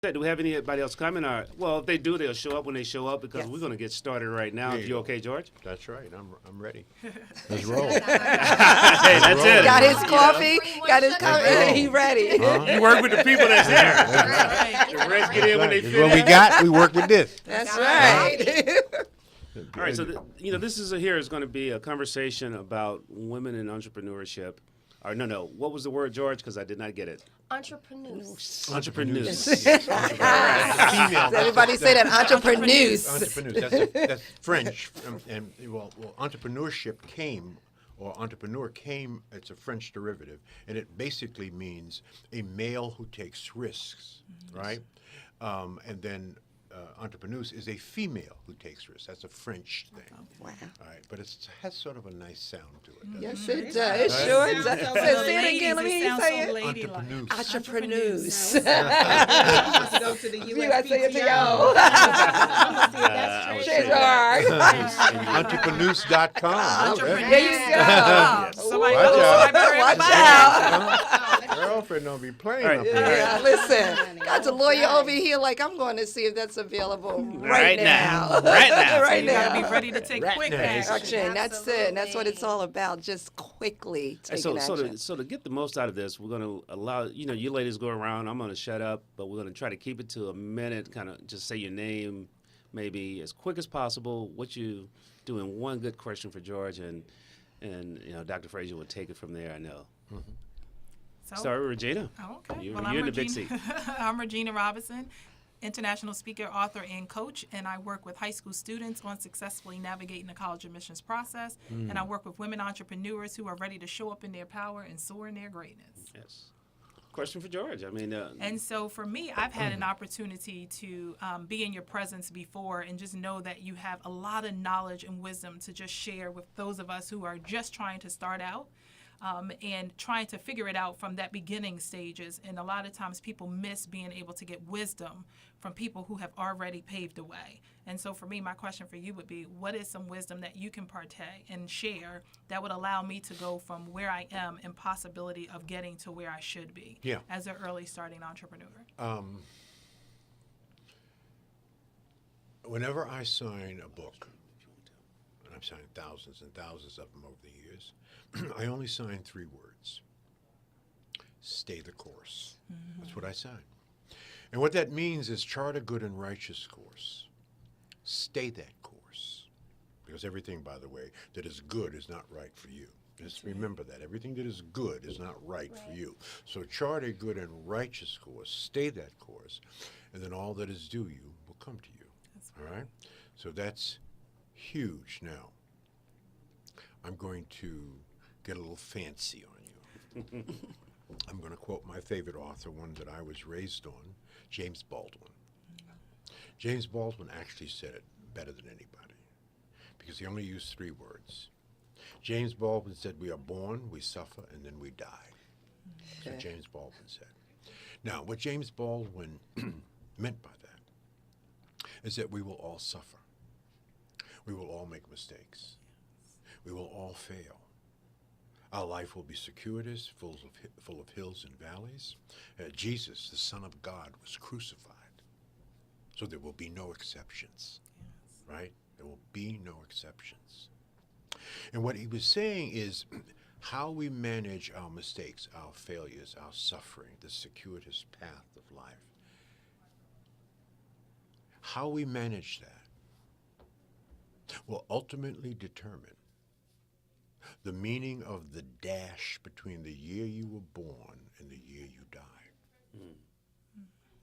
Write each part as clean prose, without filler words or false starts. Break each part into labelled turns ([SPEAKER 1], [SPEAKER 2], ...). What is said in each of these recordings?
[SPEAKER 1] Do we have anybody else coming? Or, well, if they do, they'll show up when they show up because
[SPEAKER 2] Yes.
[SPEAKER 1] we're going to get started right now.
[SPEAKER 3] There
[SPEAKER 1] If
[SPEAKER 3] you
[SPEAKER 1] you
[SPEAKER 3] go.
[SPEAKER 1] okay, George?
[SPEAKER 3] That's right. I'm ready. Let's roll.
[SPEAKER 1] Hey, that's it.
[SPEAKER 2] Got his
[SPEAKER 1] You know?
[SPEAKER 2] coffee, got his
[SPEAKER 3] Let's
[SPEAKER 2] coffee,
[SPEAKER 3] roll.
[SPEAKER 2] he ready.
[SPEAKER 1] You work with the people that's there.
[SPEAKER 4] Right.
[SPEAKER 1] The rest get in when they
[SPEAKER 3] That's
[SPEAKER 1] fit
[SPEAKER 3] what we
[SPEAKER 1] in.
[SPEAKER 3] got. We work with this.
[SPEAKER 2] That's right.
[SPEAKER 1] All right, so this is here is going to be a conversation about women in entrepreneurship. Or no, what was the word, George? Because I did not get it.
[SPEAKER 4] Entrepreneurs.
[SPEAKER 1] Entrepreneurs.
[SPEAKER 3] Female.
[SPEAKER 2] Everybody say that, entrepreneurs.
[SPEAKER 3] Entrepreneurs. That's French. Well, entrepreneurship came, or entrepreneur came. It's a French derivative, and it basically means a male who takes risks, right? And then entrepreneurs is a female who takes risks. That's a French thing.
[SPEAKER 2] Wow.
[SPEAKER 3] All right, but it has sort of a nice sound to it. doesn't
[SPEAKER 2] Yes,
[SPEAKER 3] it?
[SPEAKER 2] it does. It sure does. Say it again. Let me hear you say it.
[SPEAKER 3] Entrepreneurs.
[SPEAKER 2] Entrepreneurs.
[SPEAKER 5] You must go to the
[SPEAKER 2] You gotta say it to
[SPEAKER 5] USPTO.
[SPEAKER 2] y'all.
[SPEAKER 5] That's
[SPEAKER 2] Sure
[SPEAKER 5] trade.
[SPEAKER 2] are.
[SPEAKER 3] Entrepreneurs.com.
[SPEAKER 2] There you go.
[SPEAKER 4] Wow. Somebody
[SPEAKER 3] Watch out.
[SPEAKER 2] Watch out.
[SPEAKER 3] Girlfriend don't be playing
[SPEAKER 1] All right.
[SPEAKER 3] up here.
[SPEAKER 2] Yeah, listen, got the lawyer over here like, I'm going to see if that's available right now.
[SPEAKER 1] Right now.
[SPEAKER 2] Right
[SPEAKER 4] You gotta
[SPEAKER 2] now.
[SPEAKER 4] be ready to take quick action.
[SPEAKER 2] Action, that's it. That's what it's all about, just quickly
[SPEAKER 1] Hey,
[SPEAKER 2] taking
[SPEAKER 1] so
[SPEAKER 2] action.
[SPEAKER 1] to get the most out of this, we're going to allow, you ladies go around. I'm going to shut up, but we're going to try to keep it to a minute, kind of just say your name, maybe as quick as possible, what you do in one good question for George, and Dr. Fraser will take it from there, I know.
[SPEAKER 4] So,
[SPEAKER 1] Start with Regina.
[SPEAKER 4] Oh, okay.
[SPEAKER 1] You're
[SPEAKER 4] I'm
[SPEAKER 1] in the big seat.
[SPEAKER 4] I'm Regina Robinson, international speaker, author, and coach, and I work with high school students on successfully navigating the college admissions process, and I work with women entrepreneurs who are ready to show up in their power and soar in their greatness.
[SPEAKER 1] Yes. Question for George. I mean,
[SPEAKER 4] And so for me, I've had an opportunity to be in your presence before and just know that you have a lot of knowledge and wisdom to just share with those of us who are just trying to start out. And trying to figure it out from that beginning stages. And a lot of times people miss being able to get wisdom from people who have already paved the way. And so for me, my question for you would be, what is some wisdom that you can partake and share that would allow me to go from where I am and possibility of getting to where I should be as an early starting entrepreneur?
[SPEAKER 3] Whenever I sign a book, and I've signed thousands and thousands of them over the years, I only sign 3 words. Stay the course. That's what I sign. And what that means is chart a good and righteous course. Stay that course. Because everything, by the way, that is good is not right for you. Just remember that. Everything that is good is not right for you. So chart a good and righteous course. Stay that course. And then all that is due you will come to you. All right? So that's huge. Now, I'm going to get a little fancy on you. I'm going to quote my favorite author, one that I was raised on, James Baldwin. James Baldwin actually said it better than anybody because he only used 3 words. James Baldwin said, we are born, we suffer, and then we die. That's what James Baldwin said. Now, what James Baldwin meant by that is that we will all suffer. We will all make mistakes. We will all fail. Our life will be circuitous, full of hills and valleys. Jesus, the Son of God, was crucified. So there will be no exceptions, right? There will be no exceptions. And what he was saying is how we manage our mistakes, our failures, our suffering, the circuitous path of life. How we manage that will ultimately determine the meaning of the dash between the year you were born and the year you died.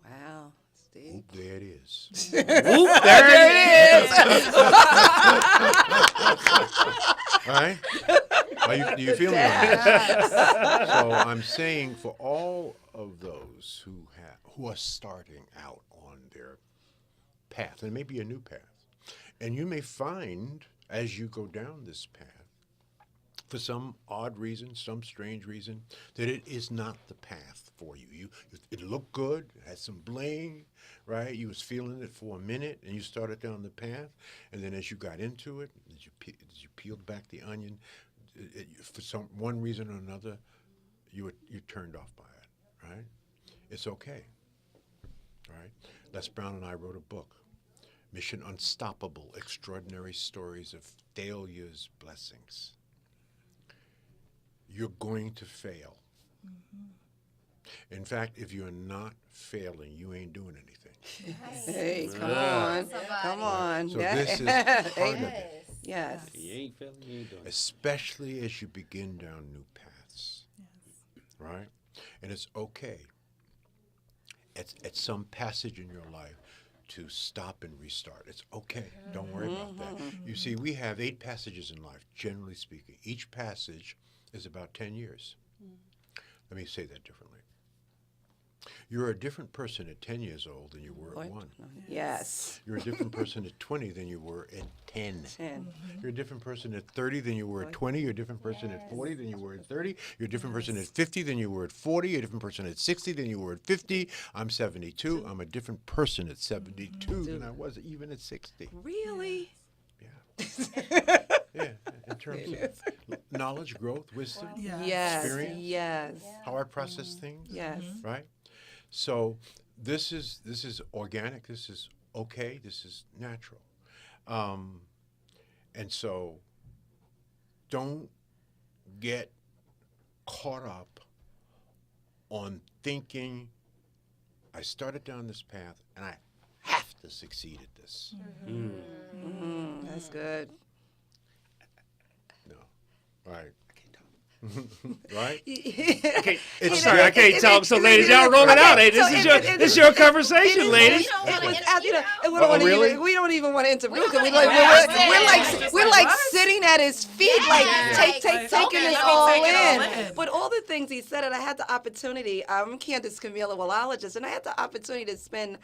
[SPEAKER 2] Wow, Steve.
[SPEAKER 3] Oop, there it is.
[SPEAKER 1] Whoop, there it is.
[SPEAKER 3] All right? Do you feel me on that? So I'm saying for all of those who are starting out on their path, and it may be a new path, and you may find as you go down this path, for some odd reason, some strange reason, that it is not the path for you. It looked good, it had some bling, right? You was feeling it for a minute, and you started down the path, and then as you got into it, as you peeled back the onion, for one reason or another, you turned off by it, right? It's okay. Right? Les Brown and I wrote a book, Mission Unstoppable, Extraordinary Stories of Failures, Blessings. You're going to fail. In fact, if you're not failing, you ain't doing anything.
[SPEAKER 2] Hey, come
[SPEAKER 1] Yeah.
[SPEAKER 2] on. Come on.
[SPEAKER 3] So this is part of
[SPEAKER 2] Amen.
[SPEAKER 3] it,
[SPEAKER 2] Yes.
[SPEAKER 1] You ain't failing, you ain't doing it.
[SPEAKER 3] especially as you begin down new paths. Right? And it's okay at some passage in your life to stop and restart. It's okay. Don't worry about that. You see, we have 8 passages in life, generally speaking. Each passage is about 10 years. Let me say that differently. You're a different person at 10 years old than you were at 1.
[SPEAKER 2] Yes.
[SPEAKER 3] You're a different person at 20 than you were at 10.
[SPEAKER 2] 10.
[SPEAKER 3] You're a different person at 30 than you were at 20. You're a different person at 40 than you were at 30. You're a different person at 50 than you were at 40. You're a different person at 60 than you were at 50. I'm 72. I'm a different person at 72 than I was even at 60.
[SPEAKER 2] Really?
[SPEAKER 3] Yeah. Yeah. In terms of knowledge, growth, wisdom,
[SPEAKER 2] Yes.
[SPEAKER 3] Experience?
[SPEAKER 2] Yes.
[SPEAKER 3] how I process things.
[SPEAKER 2] Yes.
[SPEAKER 3] Right? So this is organic. This is okay. This is natural. And so don't get caught up on thinking, I started down this path and I have to succeed at this.
[SPEAKER 2] That's good.
[SPEAKER 3] No. Right. Right?
[SPEAKER 1] Okay,
[SPEAKER 3] It's
[SPEAKER 1] sorry, I can't talk. So, ladies, y'all roll it out. Hey, this is your conversation, ladies.
[SPEAKER 2] We don't even want to interview because
[SPEAKER 4] Yes.
[SPEAKER 2] we're like sitting at his feet, like taking this all
[SPEAKER 4] Take it all
[SPEAKER 2] in.
[SPEAKER 4] in.
[SPEAKER 2] But all the things he said, and I had the opportunity. I'm Candace Camille, a willologist, and I had the opportunity to spend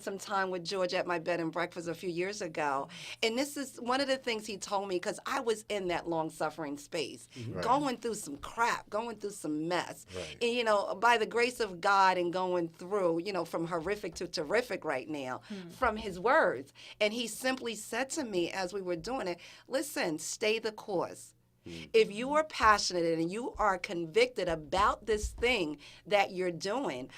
[SPEAKER 2] some time with George at my bed and breakfast a few years ago. And this is one of the things he told me because I was in that long suffering space, going through some crap, going through some mess.
[SPEAKER 3] Right.
[SPEAKER 2] And, you know, by the grace of God and going through, you know, from horrific to terrific right now, from his words. And he simply said to me as we were doing it, listen, stay the course. If you are passionate and you are convicted about this thing that you're doing,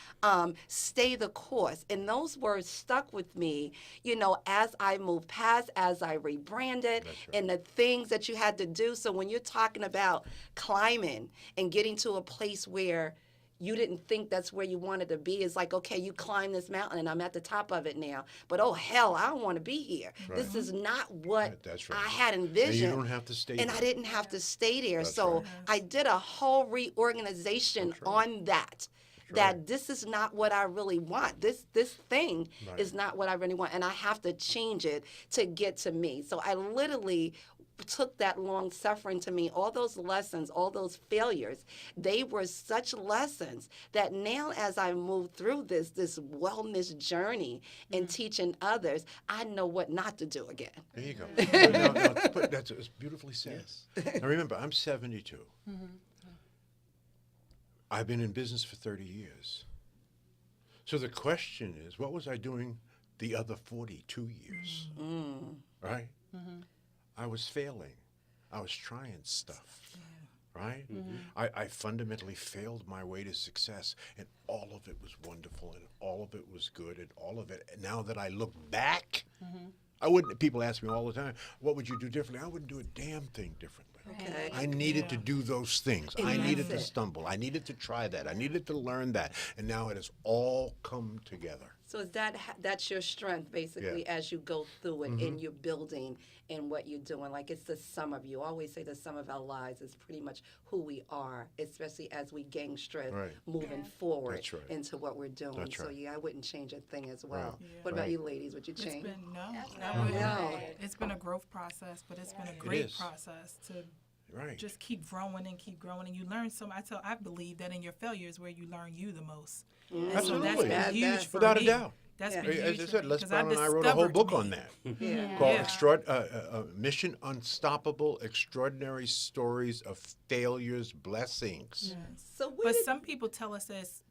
[SPEAKER 2] stay the course. And those words stuck with me, you know, as I moved past, as I rebranded, and the things that you had to do. So when you're talking about climbing and getting to a place where you didn't think that's where you wanted to be. It's like, okay, you climb this mountain and I'm at the top of it now. But oh, hell, I don't want to be here.
[SPEAKER 3] Right.
[SPEAKER 2] This is not what
[SPEAKER 3] That's right.
[SPEAKER 2] I had
[SPEAKER 3] And
[SPEAKER 2] envisioned.
[SPEAKER 3] you don't have to stay
[SPEAKER 2] And
[SPEAKER 3] there.
[SPEAKER 2] I didn't have to stay there.
[SPEAKER 3] That's
[SPEAKER 2] so
[SPEAKER 3] right.
[SPEAKER 2] I did a whole reorganization
[SPEAKER 3] That's right.
[SPEAKER 2] on that.
[SPEAKER 3] right.
[SPEAKER 2] That this is not what I really want. This thing
[SPEAKER 3] Right.
[SPEAKER 2] is not what I really want. And I have to change it to get to me. So I literally took that long suffering to me, all those lessons, all those failures, they were such lessons that now as I move through this wellness journey and teaching others, I know what not to do again.
[SPEAKER 3] There you go. But that's it's beautifully said. Now remember, I'm 72. I've been in business for 30 years. So the question is, what was I doing the other 42 years? Right? I was failing. I was trying stuff. Right? I fundamentally failed my way to success, and all of it was wonderful, and all of it was good, and all of it. Now that I look back, I wouldn't. People ask me all the time, "What would you do differently?" I wouldn't do a damn thing differently.
[SPEAKER 2] Okay.
[SPEAKER 3] I needed to do those things. I needed to stumble. I needed to try that. I needed to learn that, and now it has all come together.
[SPEAKER 2] So is that's your strength basically as you go through it and you're building in what you're doing. Like it's the sum of you. I always say the sum of our lives is pretty much who we are, especially as we gain strength
[SPEAKER 3] Right.
[SPEAKER 2] moving forward
[SPEAKER 3] That's right.
[SPEAKER 2] into what we're doing.
[SPEAKER 3] That's
[SPEAKER 2] So
[SPEAKER 3] right.
[SPEAKER 2] I wouldn't change a thing as well.
[SPEAKER 3] Right.
[SPEAKER 2] What about
[SPEAKER 3] Right.
[SPEAKER 2] you ladies? Would you
[SPEAKER 4] It's
[SPEAKER 2] change?
[SPEAKER 4] been
[SPEAKER 2] No.
[SPEAKER 4] It's been a growth process, but it's been a great
[SPEAKER 3] is.
[SPEAKER 4] process to
[SPEAKER 3] Right.
[SPEAKER 4] just keep growing and keep growing, and you learn so. I believe that in your failures where you learn you the most. And so
[SPEAKER 3] Absolutely.
[SPEAKER 4] that's been huge for
[SPEAKER 3] Without
[SPEAKER 4] me.
[SPEAKER 3] a doubt.
[SPEAKER 4] That's
[SPEAKER 2] Yeah.
[SPEAKER 4] been huge
[SPEAKER 3] As I
[SPEAKER 4] for
[SPEAKER 3] said,
[SPEAKER 4] me,
[SPEAKER 3] Les
[SPEAKER 4] 'cause
[SPEAKER 3] Brown
[SPEAKER 4] I've
[SPEAKER 3] and I wrote a whole
[SPEAKER 4] discovered
[SPEAKER 3] book
[SPEAKER 4] me.
[SPEAKER 3] on that
[SPEAKER 2] Yeah.
[SPEAKER 3] called Mission Unstoppable, Extraordinary Stories of Failures, Blessings.
[SPEAKER 2] So
[SPEAKER 4] But some people tell us as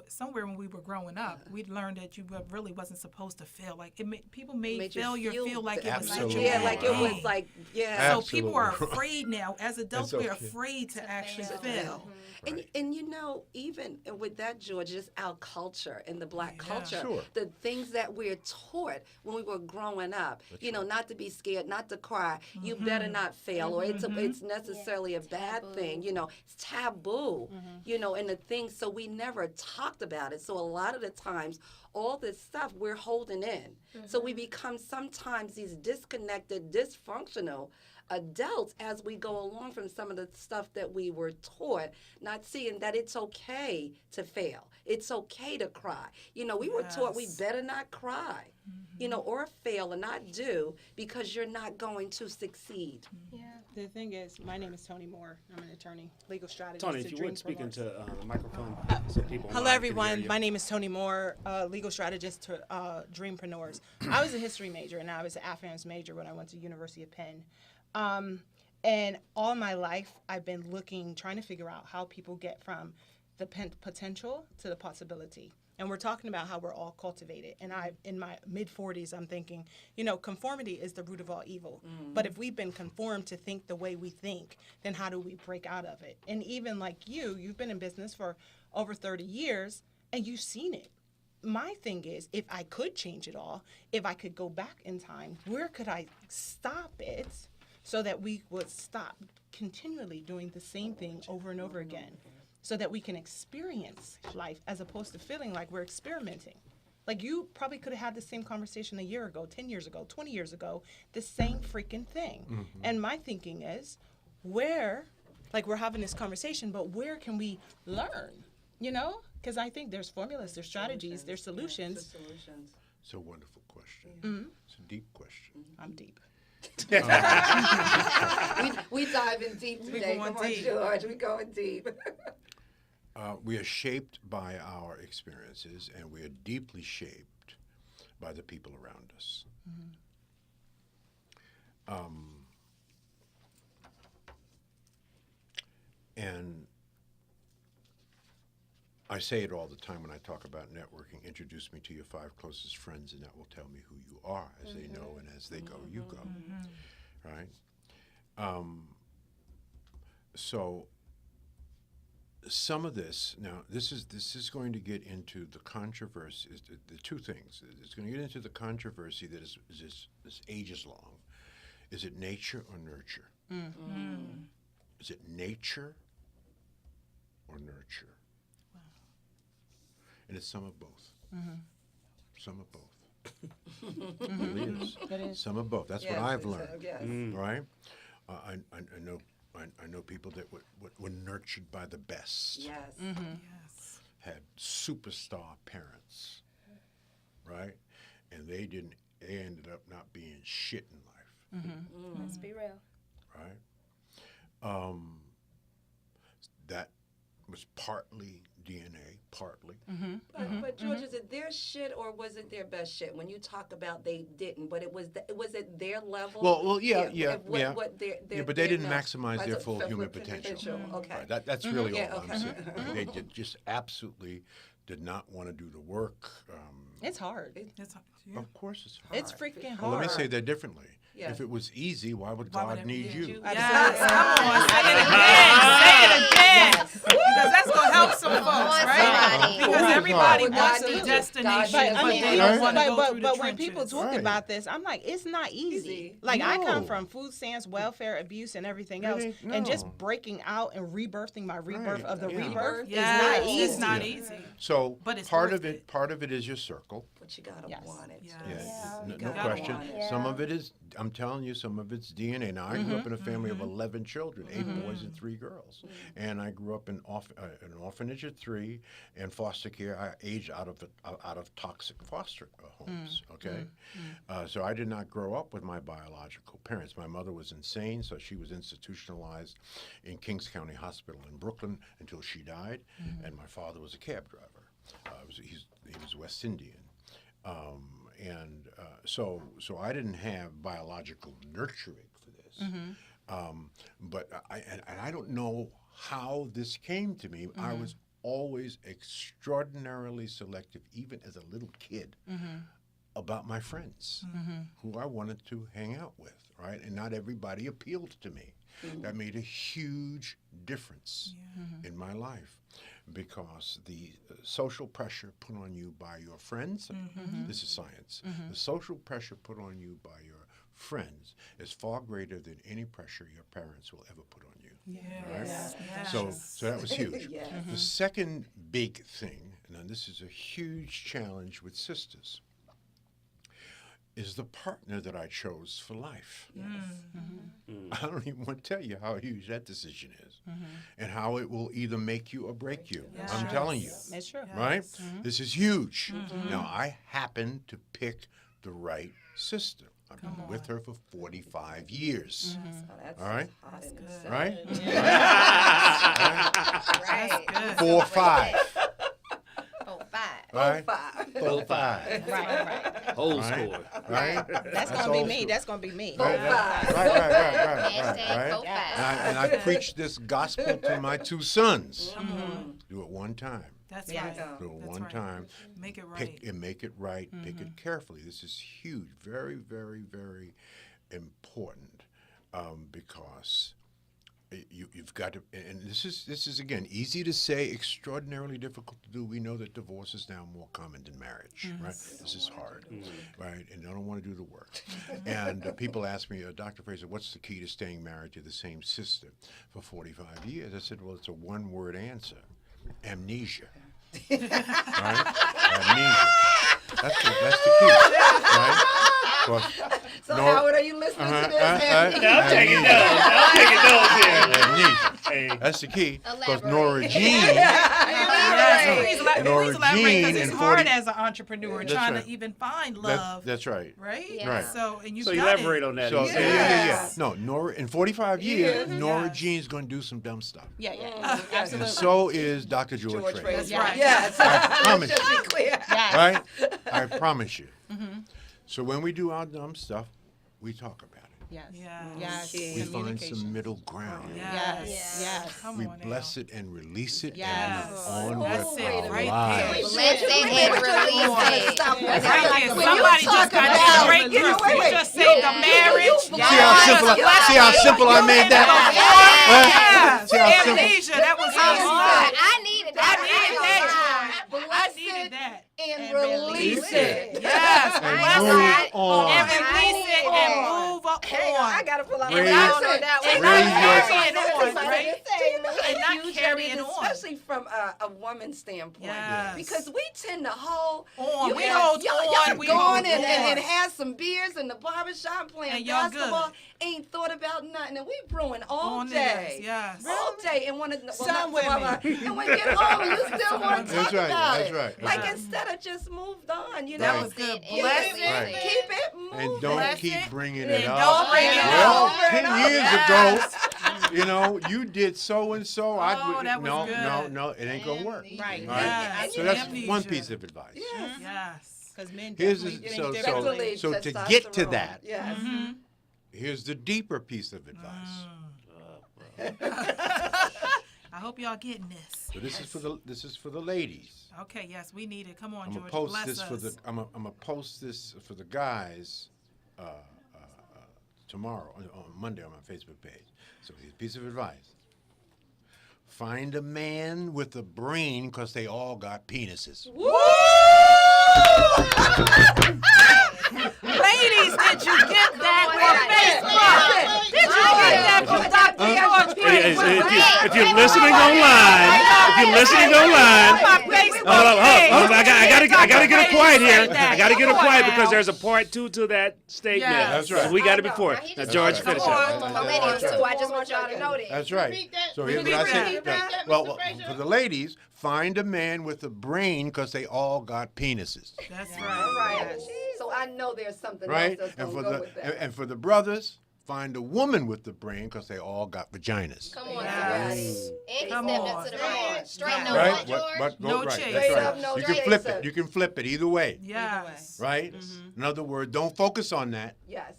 [SPEAKER 4] somewhere when we were growing up, we'd learned that you really wasn't supposed to fail. Like people made
[SPEAKER 2] Made you
[SPEAKER 4] failure feel like it was such a
[SPEAKER 3] Absolutely.
[SPEAKER 2] Yeah,
[SPEAKER 4] bad
[SPEAKER 2] like it was
[SPEAKER 4] thing.
[SPEAKER 2] like, yeah.
[SPEAKER 4] So
[SPEAKER 3] Absolutely
[SPEAKER 4] people are
[SPEAKER 3] right.
[SPEAKER 4] afraid now. As adults,
[SPEAKER 3] It's
[SPEAKER 4] we're
[SPEAKER 3] okay.
[SPEAKER 4] afraid to actually
[SPEAKER 5] fail.
[SPEAKER 4] fail.
[SPEAKER 2] And even with that, George, just our culture and the black
[SPEAKER 4] Yeah.
[SPEAKER 2] culture,
[SPEAKER 3] Sure.
[SPEAKER 2] the things that we're taught when we were growing up, not to be scared, not to cry, you better not fail, or it's necessarily a bad
[SPEAKER 5] Taboo.
[SPEAKER 2] thing, it's taboo, and the things, so we never talked about it. So a lot of the times, all this stuff we're holding in. So we become sometimes these disconnected, dysfunctional adults as we go along from some of the stuff that we were taught, not seeing that it's okay to fail. It's okay to cry. We were taught we
[SPEAKER 4] Yes.
[SPEAKER 2] better not cry, or fail or not do because you're not going to succeed.
[SPEAKER 5] Yeah.
[SPEAKER 6] The thing is, my name is Tony Moore. I'm an attorney, legal strategist.
[SPEAKER 1] Tony,
[SPEAKER 6] to
[SPEAKER 1] if you would speak
[SPEAKER 6] Dreampreneurs.
[SPEAKER 1] into the microphone so people
[SPEAKER 6] Hello,
[SPEAKER 1] online can hear
[SPEAKER 6] everyone.
[SPEAKER 1] you.
[SPEAKER 6] My name is Tony Moore, legal strategist to Dreampreneurs. I was a history major, and I was an Afghans major when I went to University of Penn. And all my life, I've been trying to figure out how people get from the potential to the possibility. And we're talking about how we're all cultivated. And in my mid-40s, I'm thinking, conformity is the root of all evil. But if we've been conformed to think the way we think, then how do we break out of it? And even like you've been in business for over 30 years, and you've seen it. My thing is, if I could change it all, if I could go back in time, where could I stop it so that we would stop continually doing the same thing over and over again, so that we can experience life as opposed to feeling like we're experimenting. Like you probably could have had the same conversation a year ago, 10 years ago, 20 years ago, the same freaking thing. And my thinking is, we're having this conversation, but where can we learn, Because I think there's formulas, there's strategies, there's solutions.
[SPEAKER 3] It's a wonderful question. It's a deep question.
[SPEAKER 6] I'm deep.
[SPEAKER 2] We diving deep today.
[SPEAKER 4] going
[SPEAKER 2] Come on,
[SPEAKER 4] deep.
[SPEAKER 2] George. We going deep.
[SPEAKER 3] We are shaped by our experiences, and we are deeply shaped by the people around us. And I say it all the time when I talk about networking. Introduce me to your 5 closest friends, and that will tell me who you are. As they know, and as they go, you go. Right? So some of this now, this is going to get into the controversy. The two things. It's going to get into the controversy that is ages long. Is it nature or nurture? Is it nature or nurture? And it's some of both. Some of both. It really is.
[SPEAKER 6] It is.
[SPEAKER 3] Some of both. That's
[SPEAKER 2] Yes,
[SPEAKER 3] what I've
[SPEAKER 2] it's,
[SPEAKER 3] learned.
[SPEAKER 2] yes.
[SPEAKER 3] Right? I know people that were nurtured by the best.
[SPEAKER 2] Yes.
[SPEAKER 4] Yes.
[SPEAKER 3] Had superstar parents. Right? And they ended up not being shit in life.
[SPEAKER 5] Let's be real.
[SPEAKER 3] Right? That was partly DNA, partly.
[SPEAKER 2] But George, is it their shit or was it their best shit? When you talk about they didn't, but was it their level?
[SPEAKER 3] Well, yeah.
[SPEAKER 2] What their
[SPEAKER 3] But they didn't
[SPEAKER 2] their
[SPEAKER 3] maximize their full human potential.
[SPEAKER 2] Okay.
[SPEAKER 3] Right, that's really
[SPEAKER 2] Yeah,
[SPEAKER 3] all
[SPEAKER 2] okay.
[SPEAKER 3] I'm saying. They just absolutely did not want to do the work.
[SPEAKER 6] It's hard.
[SPEAKER 4] That's, yeah.
[SPEAKER 3] Of course it's hard.
[SPEAKER 6] It's freaking hard.
[SPEAKER 3] Well, let me say that differently.
[SPEAKER 2] Yeah.
[SPEAKER 3] If it was easy, why would
[SPEAKER 4] Why would
[SPEAKER 3] God
[SPEAKER 4] it
[SPEAKER 3] need
[SPEAKER 4] be
[SPEAKER 3] you?
[SPEAKER 4] Yes, come on, say it again. Because that's going to help some folks, right?
[SPEAKER 5] somebody.
[SPEAKER 4] Because
[SPEAKER 3] Right.
[SPEAKER 4] everybody
[SPEAKER 2] God
[SPEAKER 4] wants the
[SPEAKER 2] needs you.
[SPEAKER 4] destination,
[SPEAKER 2] God
[SPEAKER 4] but
[SPEAKER 2] needs
[SPEAKER 4] they
[SPEAKER 2] you.
[SPEAKER 4] don't want to go
[SPEAKER 6] but
[SPEAKER 4] through the
[SPEAKER 6] when people
[SPEAKER 4] trenches.
[SPEAKER 6] talk
[SPEAKER 3] Right.
[SPEAKER 6] about this, I'm like, it's not easy.
[SPEAKER 2] Easy.
[SPEAKER 6] Like I come
[SPEAKER 3] No.
[SPEAKER 6] from food stamps, welfare abuse, and everything
[SPEAKER 3] It
[SPEAKER 6] else,
[SPEAKER 3] ain't-
[SPEAKER 6] and just
[SPEAKER 3] no.
[SPEAKER 6] breaking out and rebirthing my rebirth
[SPEAKER 3] Right.
[SPEAKER 6] of the
[SPEAKER 3] Yeah.
[SPEAKER 6] rebirth
[SPEAKER 4] Yes,
[SPEAKER 6] is not easy.
[SPEAKER 4] it's not easy.
[SPEAKER 3] So
[SPEAKER 4] But it's
[SPEAKER 3] part
[SPEAKER 4] worth
[SPEAKER 3] of it, part of it is your circle.
[SPEAKER 2] But you gotta
[SPEAKER 6] Yes.
[SPEAKER 2] want it.
[SPEAKER 4] Yes.
[SPEAKER 3] Yeah,
[SPEAKER 5] Yeah.
[SPEAKER 3] no
[SPEAKER 2] gotta
[SPEAKER 3] question.
[SPEAKER 2] want
[SPEAKER 5] it.
[SPEAKER 3] Some
[SPEAKER 5] Yeah.
[SPEAKER 3] of it is, I'm telling you, some of it's DNA. Now, I grew up in a family of 11 children, 8 boys and 3 girls. And I grew up in an orphanage at 3 and foster care. I aged out of toxic foster homes, okay? So I did not grow up with my biological parents. My mother was insane, so she was institutionalized in Kings County Hospital in Brooklyn until she died. And my father was a cab driver. He was West Indian. So I didn't have biological nurturing for this. But I don't know how this came to me. I was always extraordinarily selective, even as a little kid, about my friends who I wanted to hang out with, right? And not everybody appealed to me. That made a huge difference in my life, because the social pressure put on you by your friends, this is science, the social pressure put on you by your friends is far greater than any pressure your parents will ever put on you. Right?
[SPEAKER 4] Yes.
[SPEAKER 3] So that was huge.
[SPEAKER 2] Yes.
[SPEAKER 3] The second big thing, and this is a huge challenge with sisters, is the partner that I chose for life. I don't even want to tell you how huge that decision is, and how it will either make you or break you. I'm telling you,
[SPEAKER 6] It's true.
[SPEAKER 3] right? This is huge. Now, I happen to pick the right sister. I've been with her for 45 years.
[SPEAKER 2] So that's
[SPEAKER 3] All right?
[SPEAKER 2] hot in itself.
[SPEAKER 3] Right?
[SPEAKER 2] Right.
[SPEAKER 3] 4 or 5.
[SPEAKER 5] Oh, 5.
[SPEAKER 3] Right?
[SPEAKER 2] 5.
[SPEAKER 3] 4 or 5.
[SPEAKER 6] Right.
[SPEAKER 1] Whole
[SPEAKER 3] Right.
[SPEAKER 1] score.
[SPEAKER 3] Right?
[SPEAKER 6] That's gonna be
[SPEAKER 3] old
[SPEAKER 6] me.
[SPEAKER 3] school.
[SPEAKER 6] That's gonna be me.
[SPEAKER 3] Right.
[SPEAKER 5] Hashtag go
[SPEAKER 6] Yeah.
[SPEAKER 5] fast.
[SPEAKER 3] And I preach this gospel to my 2 sons. Do it one time.
[SPEAKER 4] That's
[SPEAKER 6] Yeah.
[SPEAKER 4] right.
[SPEAKER 3] Do it
[SPEAKER 4] That's
[SPEAKER 3] one
[SPEAKER 4] right.
[SPEAKER 3] time.
[SPEAKER 4] Make it right.
[SPEAKER 3] Pick and make it right. Pick it carefully. This is huge. Very, very, very important, because you've got to. And this is again easy to say, extraordinarily difficult to do. We know that divorce is now more common than marriage, right? This is hard, right? And I don't want to do the work. And people ask me, Dr. Fraser, what's the key to staying married to the same sister for 45 years? I said, well, it's a one-word answer: amnesia. Right? Amnesia. That's the key, right?
[SPEAKER 2] So Howard, are you listening to this?
[SPEAKER 1] I'm taking notes. I'm taking notes here.
[SPEAKER 3] Amnesia.
[SPEAKER 1] Hey.
[SPEAKER 3] That's the key. Because
[SPEAKER 5] Elaborate.
[SPEAKER 3] Nora Jean,
[SPEAKER 4] Yes,
[SPEAKER 3] Nora
[SPEAKER 4] please elaborate,
[SPEAKER 3] Jean
[SPEAKER 4] because it's
[SPEAKER 3] in
[SPEAKER 4] hard
[SPEAKER 3] 40
[SPEAKER 4] as an entrepreneur
[SPEAKER 3] That's
[SPEAKER 4] trying
[SPEAKER 3] right.
[SPEAKER 4] to even find love,
[SPEAKER 3] that's right.
[SPEAKER 4] right?
[SPEAKER 5] Yeah.
[SPEAKER 3] Right.
[SPEAKER 4] So, and you
[SPEAKER 1] So
[SPEAKER 4] got
[SPEAKER 1] elaborate
[SPEAKER 4] it.
[SPEAKER 1] on that.
[SPEAKER 3] So,
[SPEAKER 1] Easy.
[SPEAKER 3] yeah. No, Nora, in 45 years, Nora
[SPEAKER 4] Yes.
[SPEAKER 3] Jean's going to do some dumb stuff.
[SPEAKER 6] Yeah.
[SPEAKER 3] And
[SPEAKER 6] Absolutely.
[SPEAKER 3] so is Dr. George
[SPEAKER 2] George
[SPEAKER 3] Fraser.
[SPEAKER 2] Fraser.
[SPEAKER 4] right.
[SPEAKER 2] Yes.
[SPEAKER 3] I promise
[SPEAKER 2] Just
[SPEAKER 3] you.
[SPEAKER 2] be clear.
[SPEAKER 6] Yes.
[SPEAKER 3] Right? I promise you. So when we do our dumb stuff, we talk about it.
[SPEAKER 6] Yes.
[SPEAKER 4] Yes.
[SPEAKER 6] Yes.
[SPEAKER 2] We
[SPEAKER 3] We find
[SPEAKER 6] Communication.
[SPEAKER 3] some middle ground.
[SPEAKER 4] Yes.
[SPEAKER 6] Yes. Yes.
[SPEAKER 4] Come
[SPEAKER 3] We
[SPEAKER 4] on now.
[SPEAKER 3] bless it and release it,
[SPEAKER 6] Yes.
[SPEAKER 3] and we
[SPEAKER 4] That's
[SPEAKER 3] on
[SPEAKER 4] it,
[SPEAKER 3] with our
[SPEAKER 4] right
[SPEAKER 3] lives.
[SPEAKER 5] Bless it and release it.
[SPEAKER 2] Stop
[SPEAKER 4] Right
[SPEAKER 2] that.
[SPEAKER 4] there.
[SPEAKER 2] When you
[SPEAKER 4] Somebody
[SPEAKER 2] talk
[SPEAKER 4] just got
[SPEAKER 2] about-
[SPEAKER 4] that great
[SPEAKER 2] you know,
[SPEAKER 4] gift.
[SPEAKER 2] wait,
[SPEAKER 4] You
[SPEAKER 2] wait.
[SPEAKER 4] just saved a marriage.
[SPEAKER 3] See how simple I made that?
[SPEAKER 4] Yes.
[SPEAKER 3] See how simple?
[SPEAKER 4] Amnesia. That was so
[SPEAKER 5] I
[SPEAKER 4] hard.
[SPEAKER 5] needed
[SPEAKER 4] I
[SPEAKER 5] that.
[SPEAKER 4] needed that.
[SPEAKER 2] Bless
[SPEAKER 4] I
[SPEAKER 2] it
[SPEAKER 4] needed that.
[SPEAKER 2] and release it.
[SPEAKER 4] Yes.
[SPEAKER 3] And
[SPEAKER 4] Bless
[SPEAKER 3] move
[SPEAKER 4] it.
[SPEAKER 3] on.
[SPEAKER 4] And release it and move on.
[SPEAKER 2] Hang on, I gotta pull out my
[SPEAKER 3] Raise-
[SPEAKER 2] glasses.
[SPEAKER 3] raise
[SPEAKER 4] And not
[SPEAKER 3] your-
[SPEAKER 4] carrying on,
[SPEAKER 2] Right?
[SPEAKER 4] right? And not
[SPEAKER 2] Huge
[SPEAKER 4] carrying
[SPEAKER 2] evidence,
[SPEAKER 4] on.
[SPEAKER 2] especially from a woman's standpoint,
[SPEAKER 4] Yes.
[SPEAKER 2] because we tend to hold
[SPEAKER 4] On. We
[SPEAKER 2] y'all-
[SPEAKER 4] hold
[SPEAKER 2] y'all
[SPEAKER 4] on. We
[SPEAKER 2] going
[SPEAKER 4] hold
[SPEAKER 2] and
[SPEAKER 4] on.
[SPEAKER 2] have some beers in the barbershop playing
[SPEAKER 4] And y'all good.
[SPEAKER 2] basketball, ain't thought about nothing, and we brewing all
[SPEAKER 4] On
[SPEAKER 2] day,
[SPEAKER 4] this, yes.
[SPEAKER 2] all day, and want to.
[SPEAKER 6] Some women.
[SPEAKER 2] And when you get home, you still want to
[SPEAKER 3] That's
[SPEAKER 2] talk
[SPEAKER 3] right,
[SPEAKER 2] about
[SPEAKER 3] that's
[SPEAKER 2] it.
[SPEAKER 3] right,
[SPEAKER 2] Like
[SPEAKER 3] that's right.
[SPEAKER 2] instead of just moved on, you know.
[SPEAKER 4] That was good.
[SPEAKER 5] Bless
[SPEAKER 4] Bless
[SPEAKER 5] it.
[SPEAKER 4] it.
[SPEAKER 3] Right.
[SPEAKER 2] Keep it moving.
[SPEAKER 3] And don't
[SPEAKER 4] Bless
[SPEAKER 3] keep
[SPEAKER 4] it.
[SPEAKER 3] bringing
[SPEAKER 4] And
[SPEAKER 3] it
[SPEAKER 4] don't
[SPEAKER 3] up.
[SPEAKER 4] bring it
[SPEAKER 3] Well,
[SPEAKER 2] up.
[SPEAKER 3] 10 years
[SPEAKER 4] Yes.
[SPEAKER 3] ago, you know, you did so and so.
[SPEAKER 4] Oh, that was
[SPEAKER 3] no,
[SPEAKER 4] good.
[SPEAKER 3] no, it ain't gonna work.
[SPEAKER 6] Right.
[SPEAKER 3] Right?
[SPEAKER 4] Yes.
[SPEAKER 3] So that's
[SPEAKER 4] Amnesia.
[SPEAKER 3] one piece of advice.
[SPEAKER 2] Yes.
[SPEAKER 4] Yes.
[SPEAKER 6] Because men
[SPEAKER 3] Here's
[SPEAKER 6] definitely
[SPEAKER 3] the-
[SPEAKER 6] think
[SPEAKER 3] so-
[SPEAKER 6] differently.
[SPEAKER 3] so to get to
[SPEAKER 2] testosterone.
[SPEAKER 3] that,
[SPEAKER 2] Yes.
[SPEAKER 3] here's the deeper piece of advice.
[SPEAKER 4] I hope y'all getting this.
[SPEAKER 3] So this is for the ladies.
[SPEAKER 4] Okay, yes, we need it. Come on,
[SPEAKER 3] I'm
[SPEAKER 4] George.
[SPEAKER 3] gonna post
[SPEAKER 4] Bless
[SPEAKER 3] this
[SPEAKER 4] us.
[SPEAKER 3] for the I'm gonna post this for the guys tomorrow on Monday on my Facebook page. So here's a piece of advice: find a man with a brain, because they all got penises.
[SPEAKER 4] Ladies, did you get that on Facebook? Did you get that from Dr. George
[SPEAKER 1] Hey,
[SPEAKER 4] Fraser?
[SPEAKER 1] if you're listening online, hold up, I gotta get it quiet here. I gotta get it quiet because there's a part 2 to that statement.
[SPEAKER 4] Yes.
[SPEAKER 3] That's right.
[SPEAKER 1] So we got it before. Now, George,
[SPEAKER 5] Come
[SPEAKER 1] finish
[SPEAKER 5] on,
[SPEAKER 1] up.
[SPEAKER 5] millennials too. I just want y'all to know that.
[SPEAKER 3] That's right.
[SPEAKER 7] Repeat that.
[SPEAKER 3] So here's
[SPEAKER 7] Repeat
[SPEAKER 3] what I
[SPEAKER 7] that.
[SPEAKER 3] said.
[SPEAKER 7] Repeat that,
[SPEAKER 3] Well,
[SPEAKER 7] Mr. Fraser.
[SPEAKER 3] for the ladies, find a man with a brain, because they all got penises.
[SPEAKER 4] That's
[SPEAKER 2] All
[SPEAKER 4] right.
[SPEAKER 2] right. So I know there's something
[SPEAKER 3] Right?
[SPEAKER 2] else that's
[SPEAKER 3] And
[SPEAKER 2] gonna
[SPEAKER 3] for
[SPEAKER 2] go
[SPEAKER 3] the
[SPEAKER 2] with that.
[SPEAKER 3] and for the brothers, find a woman with the brain, because they all got vaginas.
[SPEAKER 5] Come on,
[SPEAKER 4] Yes.
[SPEAKER 5] somebody. And he
[SPEAKER 4] Come
[SPEAKER 5] stepped
[SPEAKER 4] on.
[SPEAKER 5] up to the bar. Straight no
[SPEAKER 3] Right?
[SPEAKER 5] what, George?
[SPEAKER 4] No
[SPEAKER 3] right.
[SPEAKER 4] chase.
[SPEAKER 3] That's
[SPEAKER 2] Straight
[SPEAKER 3] right.
[SPEAKER 2] up, no
[SPEAKER 3] You can
[SPEAKER 2] chase.
[SPEAKER 3] flip it. You can flip it either way.
[SPEAKER 4] Yes.
[SPEAKER 3] Right? In other words, don't focus on that.
[SPEAKER 2] Yes.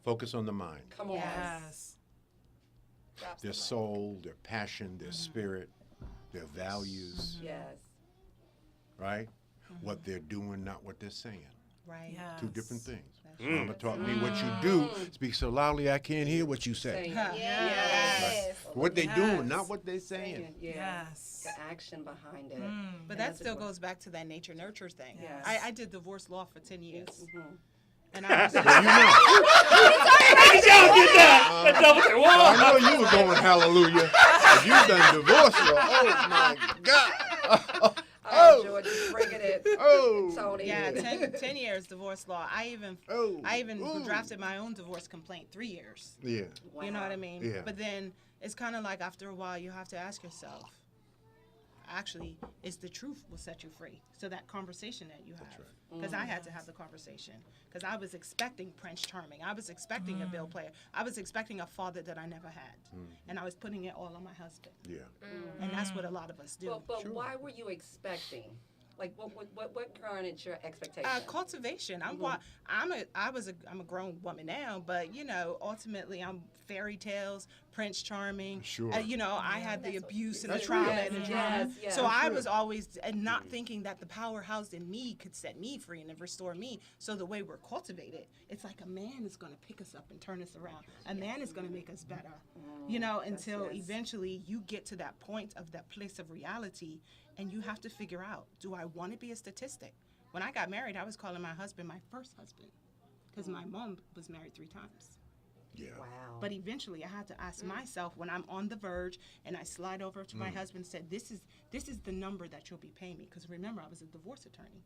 [SPEAKER 3] Focus on the mind.
[SPEAKER 2] Come on.
[SPEAKER 4] Yes.
[SPEAKER 3] Their soul, their passion, their spirit. their values,
[SPEAKER 2] Yes.
[SPEAKER 3] right? What they're doing, not what they're saying.
[SPEAKER 6] Right.
[SPEAKER 4] Yes.
[SPEAKER 3] Two different things.
[SPEAKER 6] That's
[SPEAKER 3] Mama taught me what you do. Speak so loudly I can't hear what you say.
[SPEAKER 6] Huh.
[SPEAKER 5] Yes.
[SPEAKER 3] What they
[SPEAKER 4] Yes.
[SPEAKER 3] doing, not what they saying.
[SPEAKER 2] Yeah.
[SPEAKER 4] Yes.
[SPEAKER 2] The action behind it.
[SPEAKER 6] But that still goes back to that nature nurture thing.
[SPEAKER 2] Yes.
[SPEAKER 6] I did divorce law for 10 years.
[SPEAKER 2] Mhm.
[SPEAKER 6] And I was
[SPEAKER 3] Well, you know,
[SPEAKER 1] Y'all get that? That double thing. Whoa.
[SPEAKER 3] I know you were going hallelujah. If you've done divorce law, oh my God.
[SPEAKER 2] Oh, George, you're bringing it.
[SPEAKER 3] Oh.
[SPEAKER 2] Tony.
[SPEAKER 6] yeah, 10 years divorce law. I even
[SPEAKER 3] Ooh.
[SPEAKER 6] drafted my own divorce complaint 3 years.
[SPEAKER 3] Yeah.
[SPEAKER 2] Wow.
[SPEAKER 6] You know what I mean?
[SPEAKER 3] Yeah.
[SPEAKER 6] But then it's kind of like after a while you have to ask yourself, actually, is the truth will set you free? So that conversation that you have. Because I had to have the conversation. Because I was expecting Prince Charming. I was expecting a bill player. I was expecting a father that I never had. And I was putting it all on my husband.
[SPEAKER 3] Yeah.
[SPEAKER 6] And that's what a lot of us do.
[SPEAKER 2] But why were you expecting? Like, what garnered your expectation?
[SPEAKER 6] Cultivation. I'm a grown woman now, but you know, ultimately, I'm fairy tales, Prince Charming.
[SPEAKER 3] Sure.
[SPEAKER 6] You know, I had the abuse and the
[SPEAKER 3] That's
[SPEAKER 6] trauma
[SPEAKER 3] real.
[SPEAKER 6] and the
[SPEAKER 2] Yes,
[SPEAKER 6] drama.
[SPEAKER 2] yes.
[SPEAKER 6] So I
[SPEAKER 3] Sure.
[SPEAKER 6] was always not thinking that the power housed in me could set me free and restore me. So the way we're cultivated, it's like a man is going to pick us up and turn us around. A man is going to make us better. You know, until
[SPEAKER 2] yes.
[SPEAKER 6] eventually you get to that point of that place of reality, and you have to figure out, do I want to be a statistic? When I got married, I was calling my husband my first husband because my mom was married 3 times.
[SPEAKER 3] Yeah.
[SPEAKER 2] Wow.
[SPEAKER 6] But eventually I had to ask myself, when I'm on the verge and I slide over to my husband and said, this is the number that you'll be paying me. Because remember, I was a divorce attorney.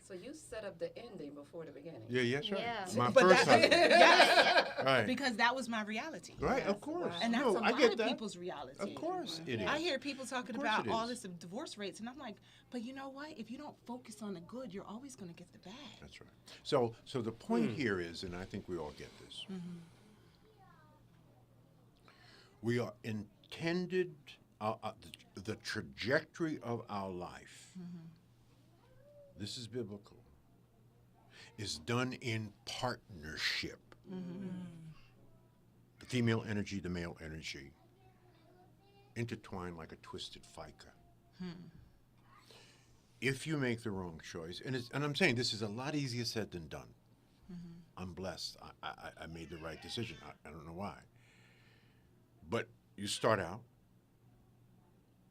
[SPEAKER 2] So you set up the ending before the beginning.
[SPEAKER 3] Yeah, yes, right.
[SPEAKER 5] Yeah.
[SPEAKER 3] My
[SPEAKER 6] But
[SPEAKER 3] first
[SPEAKER 6] that-
[SPEAKER 3] husband.
[SPEAKER 6] yes,
[SPEAKER 3] Right.
[SPEAKER 6] because that was my reality.
[SPEAKER 3] Right,
[SPEAKER 2] Yes,
[SPEAKER 3] of course.
[SPEAKER 2] wow.
[SPEAKER 6] And that's
[SPEAKER 3] No,
[SPEAKER 6] a
[SPEAKER 3] I
[SPEAKER 6] lot
[SPEAKER 3] get
[SPEAKER 6] of
[SPEAKER 3] that.
[SPEAKER 6] people's reality.
[SPEAKER 3] Of course it is.
[SPEAKER 6] I hear people talking
[SPEAKER 3] Of course
[SPEAKER 6] about
[SPEAKER 3] it
[SPEAKER 6] all
[SPEAKER 3] is.
[SPEAKER 6] this divorce rates, and I'm like, but you know what? If you don't focus on the good, you're always going to get the bad.
[SPEAKER 3] That's right. So the point here is, and I think we all get this, we are intended, the trajectory of our life, this is biblical, is done in partnership. The female energy, the male energy, intertwined like a twisted fica. If you make the wrong choice, and I'm saying this is a lot easier said than done. I'm blessed. I made the right decision. I don't know why. But you start out,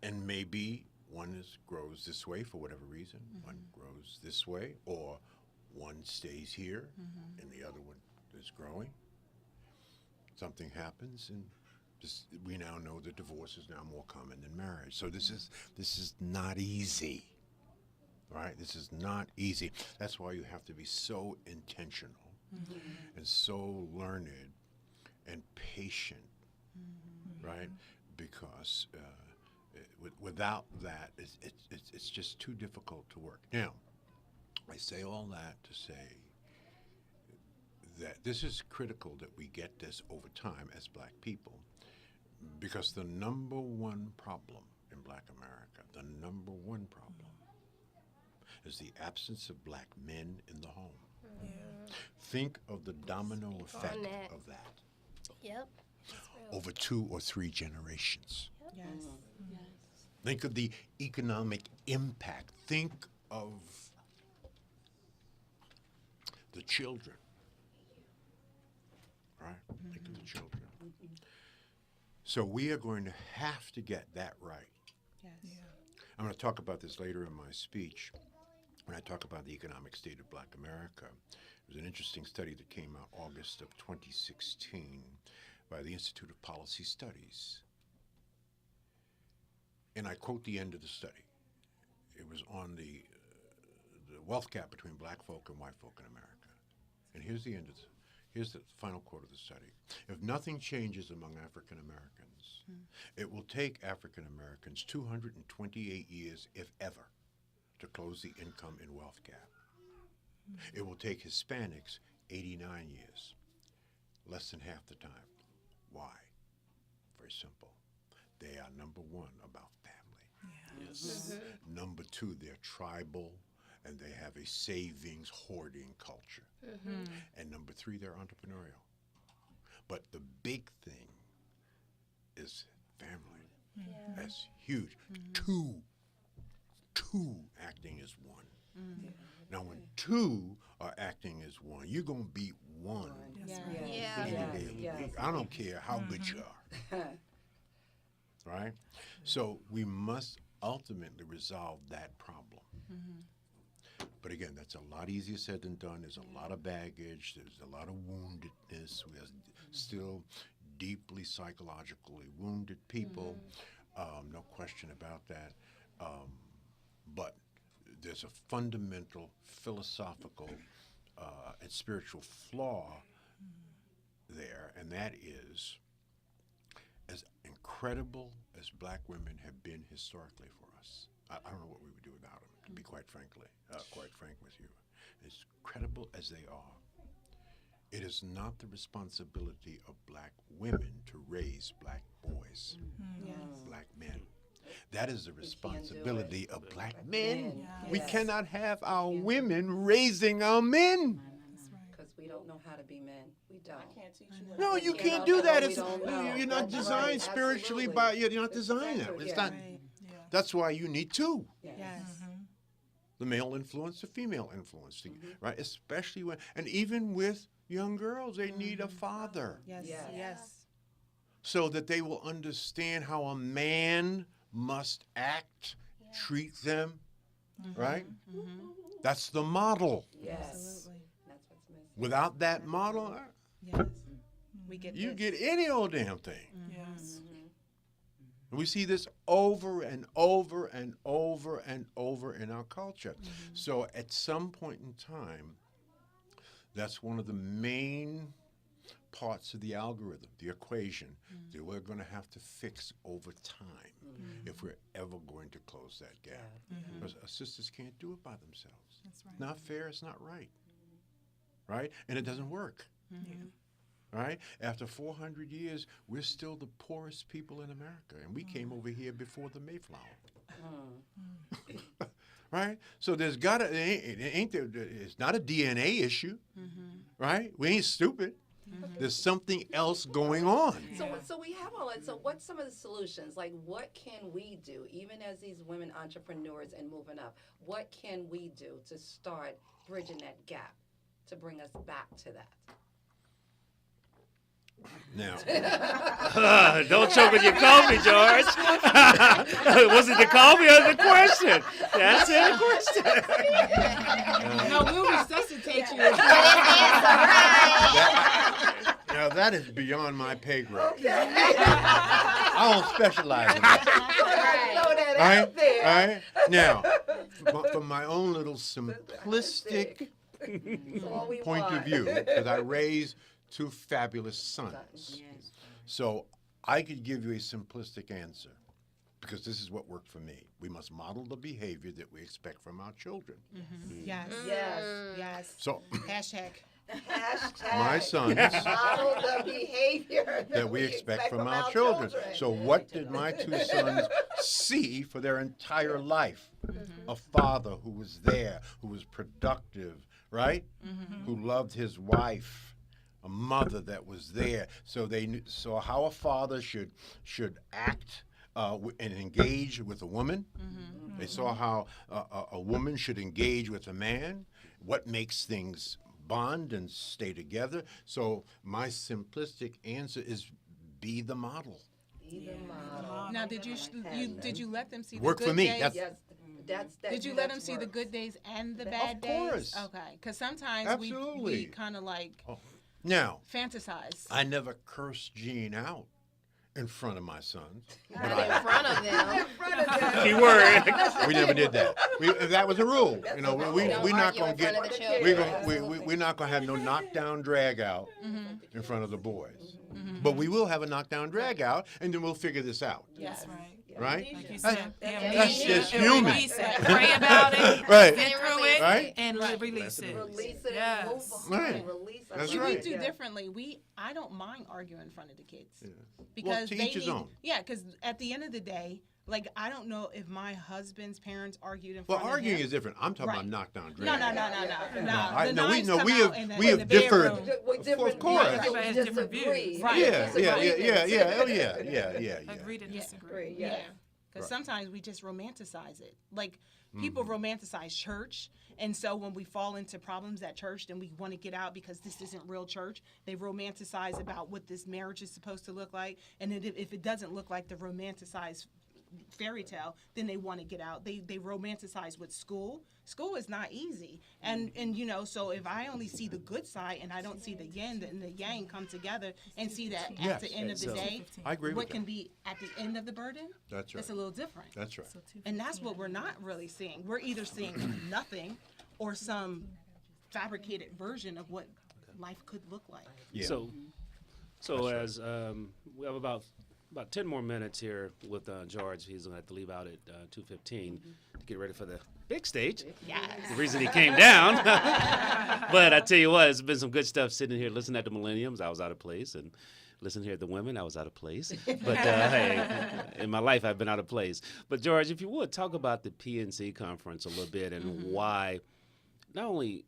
[SPEAKER 3] and maybe one grows this way for whatever reason. One grows this way, or one stays here, and the other one is growing. Something happens, and we now know that divorce is now more common than marriage. So this is not easy. Right? This is not easy. That's why you have to be so intentional and so learned and patient, right? Because without that, it's just too difficult to work. Now, I say all that to say that this is critical that we get this over time as black people, because the number one problem in black America, the number one problem, is the absence of black men in the home. Think of the domino effect
[SPEAKER 5] that.
[SPEAKER 3] of that
[SPEAKER 5] Yep.
[SPEAKER 3] over 2 or 3 generations.
[SPEAKER 6] Yes.
[SPEAKER 3] Think of the economic impact. Think of the children. Right? Think of the children. So we are going to have to get that right.
[SPEAKER 6] Yes.
[SPEAKER 3] I'm going to talk about this later in my speech when I talk about the economic state of black America. There was an interesting study that came out August of 2016 by the Institute of Policy Studies. And I quote the end of the study. It was on the wealth gap between black folk and white folk in America. And here's the end of here's the final quote of the study. If nothing changes among African Americans, it will take African Americans 228 years, if ever, to close the income and wealth gap. It will take Hispanics 89 years, less than half the time. Why? Very simple. They are number 1 about family.
[SPEAKER 1] Yes.
[SPEAKER 3] Number 2, they're tribal and they have a savings hoarding culture. And number 3, they're entrepreneurial. But the big thing is family. That's huge. Two acting as one. Now, when two are acting as one, you're gonna beat one.
[SPEAKER 4] That's
[SPEAKER 6] Yeah.
[SPEAKER 4] right.
[SPEAKER 5] Yeah.
[SPEAKER 3] Any day of the
[SPEAKER 2] Yes.
[SPEAKER 3] week. I don't care how good you are. Right? So we must ultimately resolve that problem. But again, that's a lot easier said than done. There's a lot of baggage. There's a lot of woundedness. We're still deeply psychologically wounded people. No question about that. But there's a fundamental philosophical and spiritual flaw there, and that is, as incredible as black women have been historically for us, I don't know what we would do without them, to be quite frank with you. As credible as they are, it is not the responsibility of black women to raise black boys, black men. That is the responsibility of black men. We
[SPEAKER 2] Yes.
[SPEAKER 3] cannot have our women raising our men.
[SPEAKER 4] That's right.
[SPEAKER 2] Because we don't know how to be men. We don't.
[SPEAKER 3] No, you
[SPEAKER 2] You
[SPEAKER 3] can't
[SPEAKER 2] know,
[SPEAKER 3] do
[SPEAKER 2] because
[SPEAKER 3] that.
[SPEAKER 2] we
[SPEAKER 3] It's,
[SPEAKER 2] don't know.
[SPEAKER 3] you're not
[SPEAKER 2] That's
[SPEAKER 3] designed
[SPEAKER 2] right,
[SPEAKER 3] spiritually
[SPEAKER 2] absolutely.
[SPEAKER 3] you're not designed that.
[SPEAKER 2] Exactly,
[SPEAKER 3] It's
[SPEAKER 2] yeah.
[SPEAKER 3] not.
[SPEAKER 6] Right.
[SPEAKER 4] Yeah.
[SPEAKER 3] That's why you need two.
[SPEAKER 2] Yes.
[SPEAKER 6] Yes.
[SPEAKER 3] The male influence, the female influence, right? Especially when, and even with young girls, they need a father
[SPEAKER 6] Yes.
[SPEAKER 2] Yes.
[SPEAKER 6] Yes.
[SPEAKER 3] so that they will understand how a man must act, treat them, right? That's the model.
[SPEAKER 2] Yes.
[SPEAKER 6] Absolutely.
[SPEAKER 2] That's what's missing.
[SPEAKER 3] Without that model,
[SPEAKER 6] Yes. We get
[SPEAKER 3] you
[SPEAKER 6] this.
[SPEAKER 3] get any old damn thing.
[SPEAKER 4] Yes.
[SPEAKER 3] And we see this over and over and over and over in our culture. So at some point in time, that's one of the main parts of the algorithm, the equation, that we're going to have to fix over time if we're ever going to close that gap. Because our sisters can't do it by themselves.
[SPEAKER 4] That's right.
[SPEAKER 3] Not fair, it's not right. Right? And it doesn't work.
[SPEAKER 4] Yeah.
[SPEAKER 3] Right? After 400 years, we're still the poorest people in America, and we came over here before the Mayflower. Right? So there's gotta it's not a DNA issue, right? We ain't stupid. There's something else going on.
[SPEAKER 2] So we have all that. So what's some of the solutions? Like, what can we do, even as these women entrepreneurs and moving up? What can we do to start bridging that gap, to bring us back to that?
[SPEAKER 3] Now,
[SPEAKER 1] Don't choke on your coffee, George. Was it the coffee or the question? That's it.
[SPEAKER 6] No, we'll resuscitate you.
[SPEAKER 3] now that is beyond my pay grade. I don't specialize in that.
[SPEAKER 2] Throw that
[SPEAKER 3] Right?
[SPEAKER 2] out there.
[SPEAKER 3] Right? Now, from my own little simplistic
[SPEAKER 2] That's all we
[SPEAKER 3] point
[SPEAKER 2] want.
[SPEAKER 3] of view, because I raised two fabulous sons. So I could give you a simplistic answer, because this is what worked for me. We must model the behavior that we expect from our children.
[SPEAKER 6] Yes.
[SPEAKER 2] Yes.
[SPEAKER 6] Yes.
[SPEAKER 3] So
[SPEAKER 6] Hashtag.
[SPEAKER 2] Hashtag
[SPEAKER 3] my sons
[SPEAKER 2] model the behavior
[SPEAKER 3] that we expect from our children. So what did my two sons see for their entire life? A father who was there, who was productive, right? Who loved his wife. A mother that was there, so they saw how a father should act and engage with a woman. They saw how a woman should engage with a man. What makes things bond and stay together? So my simplistic answer is: be the model.
[SPEAKER 2] Be the model.
[SPEAKER 6] Now, did you let them see
[SPEAKER 3] Work
[SPEAKER 6] the
[SPEAKER 3] for
[SPEAKER 6] good
[SPEAKER 3] me.
[SPEAKER 6] days?
[SPEAKER 3] That's-
[SPEAKER 6] Did you let them see the good days and the bad days?
[SPEAKER 3] course.
[SPEAKER 6] Okay, because sometimes
[SPEAKER 3] Absolutely.
[SPEAKER 6] we kind of like
[SPEAKER 3] Now,
[SPEAKER 6] fantasize.
[SPEAKER 3] I never cursed Jean out in front of my sons.
[SPEAKER 5] Not in front of them.
[SPEAKER 1] Keyword.
[SPEAKER 3] We never did that. That was a rule. You know, we're
[SPEAKER 5] Don't
[SPEAKER 3] not
[SPEAKER 5] argue
[SPEAKER 3] gonna
[SPEAKER 5] in
[SPEAKER 3] get.
[SPEAKER 5] front of the children.
[SPEAKER 3] We're not gonna have no knockdown drag out in front of the boys. But we will have a knockdown drag out, and then we'll figure this out.
[SPEAKER 4] That's right.
[SPEAKER 3] Right?
[SPEAKER 4] Like you
[SPEAKER 3] That's-
[SPEAKER 4] said,
[SPEAKER 3] that's just
[SPEAKER 4] and
[SPEAKER 3] human.
[SPEAKER 4] release it. Pray about it,
[SPEAKER 3] Right.
[SPEAKER 4] get through it,
[SPEAKER 3] Right.
[SPEAKER 4] and release it.
[SPEAKER 2] Release it
[SPEAKER 4] Yes.
[SPEAKER 2] and move on.
[SPEAKER 3] Right.
[SPEAKER 2] Release it.
[SPEAKER 3] That's
[SPEAKER 6] See,
[SPEAKER 3] right.
[SPEAKER 6] we do differently. I don't mind arguing in front of the kids
[SPEAKER 3] Well,
[SPEAKER 6] because
[SPEAKER 3] to
[SPEAKER 6] they
[SPEAKER 3] each his
[SPEAKER 6] need,
[SPEAKER 3] own.
[SPEAKER 6] yeah, because at the end of the day, Like, I don't know if my husband's parents argued in
[SPEAKER 3] Well,
[SPEAKER 6] front
[SPEAKER 3] arguing
[SPEAKER 6] of him.
[SPEAKER 3] is different. I'm talking about
[SPEAKER 6] Right.
[SPEAKER 3] knockdown
[SPEAKER 6] No,
[SPEAKER 3] drinking.
[SPEAKER 6] no.
[SPEAKER 3] I-
[SPEAKER 6] The
[SPEAKER 3] no, we-
[SPEAKER 6] knives
[SPEAKER 3] no,
[SPEAKER 6] come
[SPEAKER 3] we
[SPEAKER 6] out
[SPEAKER 3] have-
[SPEAKER 6] in
[SPEAKER 3] we have
[SPEAKER 6] the
[SPEAKER 3] differed-
[SPEAKER 6] bedroom.
[SPEAKER 2] We're different.
[SPEAKER 3] Of course.
[SPEAKER 4] Everybody has different views.
[SPEAKER 6] Right.
[SPEAKER 3] Yeah. Oh, yeah.
[SPEAKER 4] Agree to disagree.
[SPEAKER 6] Yeah. Because
[SPEAKER 3] Right.
[SPEAKER 6] sometimes we just romanticize it. Like, people romanticize church. And so when we fall into problems at church, then we want to get out because this isn't real church. They romanticize about what this marriage is supposed to look like. And then if it doesn't look like the romanticized fairy tale, then they want to get out. They romanticize with school. School is not easy. And you know, so if I only see the good side and I don't see the yin and the yang come together and see that at
[SPEAKER 3] Yes.
[SPEAKER 6] the end of the
[SPEAKER 1] So-
[SPEAKER 6] day,
[SPEAKER 3] I agree with
[SPEAKER 6] what
[SPEAKER 3] that.
[SPEAKER 6] can be at the end of the burden,
[SPEAKER 3] That's right.
[SPEAKER 6] it's a little different.
[SPEAKER 3] That's right.
[SPEAKER 6] And that's what we're not really seeing. We're either seeing nothing or some fabricated version of what life could look like.
[SPEAKER 3] Yeah.
[SPEAKER 1] So as we have about 10 more minutes here with George. He's gonna have to leave out at 2:15 to get ready for the big stage.
[SPEAKER 6] Yes.
[SPEAKER 1] The reason he came down. But I tell you what, it's been some good stuff sitting here listening at the Millenniums. I was out of place, and listening here at the women, I was out of place. But hey, in my life, I've been out of place. But George, if you would talk about the PNC conference a little bit and why, not only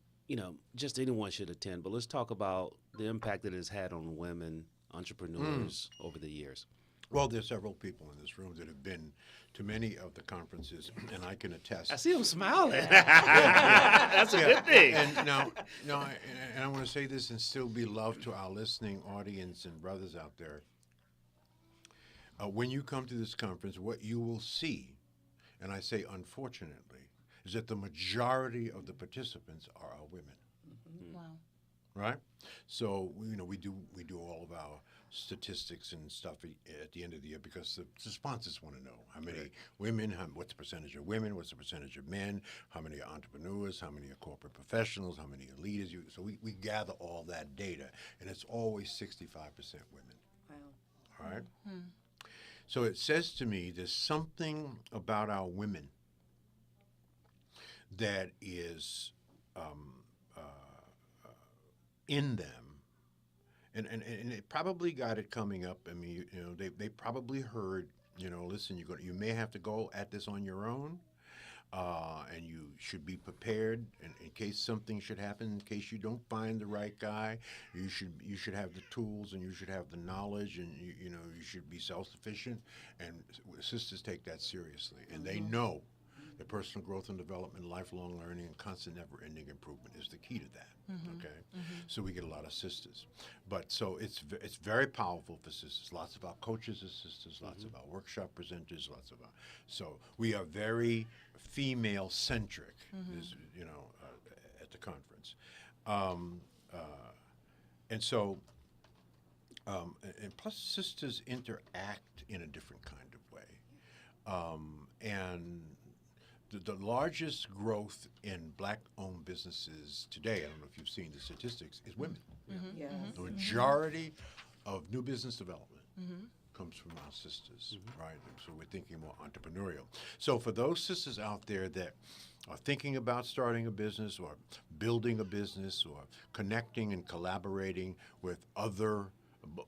[SPEAKER 1] just anyone should attend, but let's talk about the impact that it has had on women entrepreneurs over the years.
[SPEAKER 3] Well, there's several people in this room that have been to many of the conferences, and I can attest.
[SPEAKER 1] I see them smiling. That's a good thing.
[SPEAKER 3] And now, and I want to say this and still be love to our listening audience and brothers out there. When you come to this conference, what you will see, and I say unfortunately, is that the majority of the participants are women.
[SPEAKER 6] Wow.
[SPEAKER 3] Right? So we do all of our statistics and stuff at the end of the year because the sponsors want to know how many women, what's the percentage of women, what's the percentage of men, how many are entrepreneurs, how many are corporate professionals, how many are leaders. So we gather all that data, and it's always 65% women.
[SPEAKER 2] Wow.
[SPEAKER 3] All right? So it says to me there's something about our women that is in them, and it probably got it coming up. I mean, they probably heard, listen, you may have to go at this on your own, and you should be prepared in case something should happen. In case you don't find the right guy, you should have the tools and you should have the knowledge, and you should be self-sufficient. And sisters take that seriously, and they know that personal growth and development, lifelong learning, and constant never-ending improvement is the key to that. Okay, so we get a lot of sisters, but so it's very powerful for sisters. Lots of our coaches are sisters, lots of our workshop presenters, so we are very female-centric, at the conference, and so and plus sisters interact in a different kind of way, and the largest growth in black-owned businesses today, I don't know if you've seen the statistics, is women.
[SPEAKER 2] Yes.
[SPEAKER 3] The majority of new business development comes from our sisters, right? And so we're thinking more entrepreneurial. So for those sisters out there that are thinking about starting a business or building a business or connecting and collaborating with other,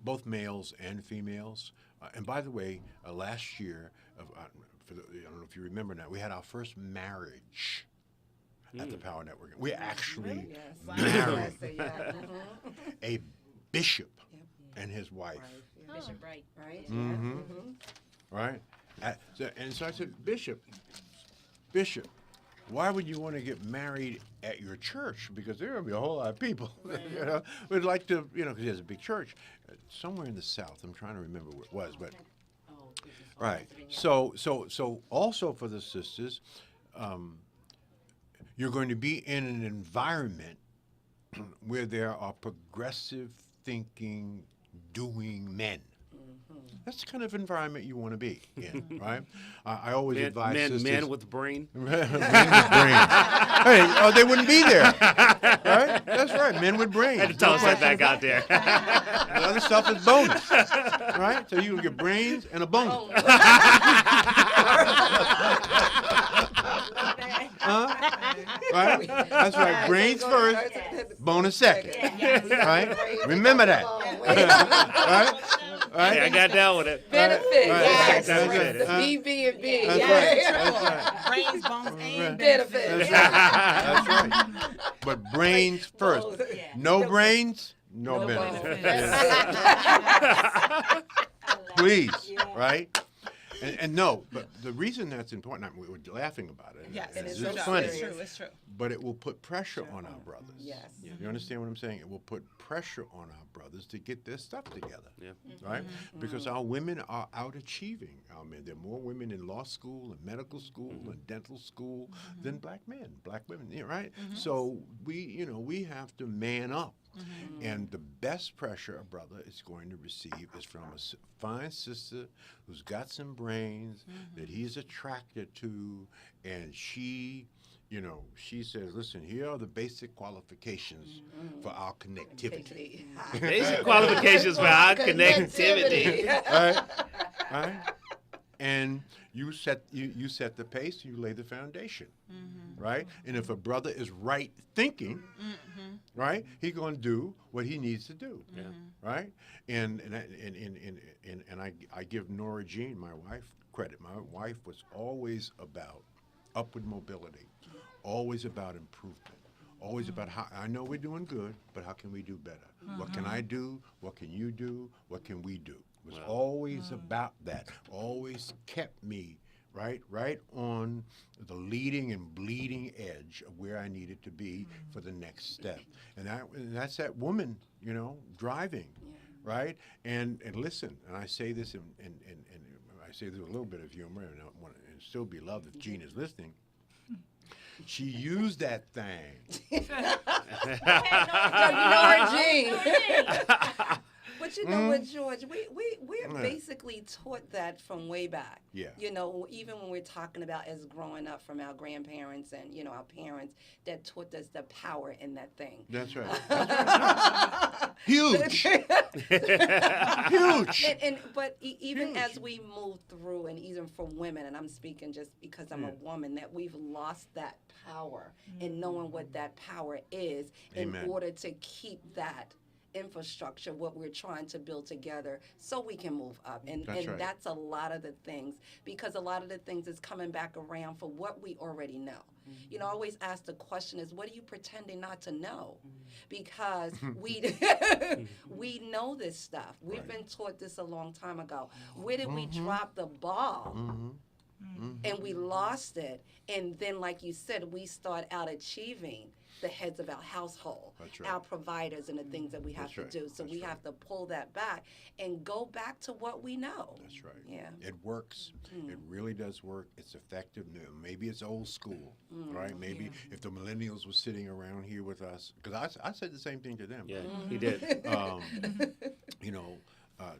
[SPEAKER 3] both males and females, and by the way, last year, I don't know if you remember now, we had our first marriage at the Power Network. We actually married a bishop and his wife.
[SPEAKER 5] Bishop Wright.
[SPEAKER 2] Right?
[SPEAKER 3] Right? And so I said, Bishop, why would you want to get married at your church? Because there will be a whole lot of people. We'd like to, because he has a big church. Somewhere in the South, I'm trying to remember where it was, but right. So also for the sisters, you're going to be in an environment where there are progressive thinking, doing men. That's the kind of environment you want to be in, right? I always advise sisters.
[SPEAKER 1] Men with brain.
[SPEAKER 3] Men with brains. Hey, they wouldn't be there, right? That's right, men with brains.
[SPEAKER 1] Had to toss that back out there.
[SPEAKER 3] The other stuff is bonus, right? So you can get brains and a bone. Right? That's right. Brains first, bonus second. Right? Remember that. Right?
[SPEAKER 1] Hey, I got that one.
[SPEAKER 2] Benefit.
[SPEAKER 3] Right.
[SPEAKER 2] Yes.
[SPEAKER 1] That's
[SPEAKER 2] The
[SPEAKER 1] right.
[SPEAKER 2] B, B, and B.
[SPEAKER 3] That's
[SPEAKER 2] Yes.
[SPEAKER 3] right.
[SPEAKER 6] Brains, bones, and
[SPEAKER 2] Benefits.
[SPEAKER 6] benefits.
[SPEAKER 3] That's right. But brains first.
[SPEAKER 2] Both.
[SPEAKER 3] No brains, no
[SPEAKER 2] No
[SPEAKER 3] benefit.
[SPEAKER 2] bones.
[SPEAKER 3] Please, right? And no, but the reason that's important, we were laughing about it.
[SPEAKER 6] Yes,
[SPEAKER 3] and
[SPEAKER 2] it's
[SPEAKER 3] it's
[SPEAKER 2] so
[SPEAKER 3] funny.
[SPEAKER 6] It's true. It's true.
[SPEAKER 3] But it will put pressure on our brothers.
[SPEAKER 2] Yes.
[SPEAKER 3] You understand what I'm saying? It will put pressure on our brothers to get their stuff together.
[SPEAKER 1] Yeah.
[SPEAKER 3] Right? Because our women are out achieving our men. There are more women in law school and medical school and dental school than black men, black women, yeah, right? So we have to man up. And the best pressure a brother is going to receive is from a fine sister who's got some brains that he's attracted to, and she says, listen, here are the basic qualifications for our connectivity.
[SPEAKER 1] Basic qualifications for our connectivity.
[SPEAKER 3] Right? Right? And you set the pace, you lay the foundation. Right? And if a brother is right thinking, right, he's going to do what he needs to do.
[SPEAKER 1] Yeah.
[SPEAKER 3] Right? And I give Nora Jean, my wife, credit. My wife was always about upward mobility, always about improvement, always about how I know we're doing good, but how can we do better? What can I do? What can you do? What can we do? It was always about that. Always kept me right on the leading and bleeding edge of where I needed to be for the next step. And that's that woman, driving, right? And listen, and I say this and I say this with a little bit of humor, and I want to still be loved if Jean is listening. She used that thing.
[SPEAKER 2] Nora Jean. But you know what, George? We're basically taught that from way back.
[SPEAKER 3] Yeah.
[SPEAKER 2] Even when we're talking about as growing up from our grandparents and, our parents that taught us the power in that thing.
[SPEAKER 3] That's right. Huge. Huge.
[SPEAKER 2] But even
[SPEAKER 3] Huge.
[SPEAKER 2] as we move through, and even for women, and I'm speaking just because I'm a woman, that we've lost that power in knowing what that power is in
[SPEAKER 3] Amen.
[SPEAKER 2] order to keep that infrastructure, what we're trying to build together so we can move up. And
[SPEAKER 3] That's right.
[SPEAKER 2] that's a lot of the things, because a lot of the things is coming back around for what we already know. I always ask the question is, what are you pretending not to know? Because we we know this stuff. We've been taught this a long time ago. Where did we drop the ball? And we lost it. And then, like you said, we start out achieving the heads of our household,
[SPEAKER 3] That's right.
[SPEAKER 2] our providers, and the things that we have
[SPEAKER 3] That's
[SPEAKER 2] to
[SPEAKER 3] right.
[SPEAKER 2] do. So
[SPEAKER 3] That's
[SPEAKER 2] we
[SPEAKER 3] right.
[SPEAKER 2] have to pull that back and go back to what we know.
[SPEAKER 3] That's right.
[SPEAKER 2] Yeah.
[SPEAKER 3] It works. It really does work. It's effective. Maybe it's old school, right? Maybe if the millennials were sitting around here with us, because I said the same thing to them.
[SPEAKER 1] Yeah, he did.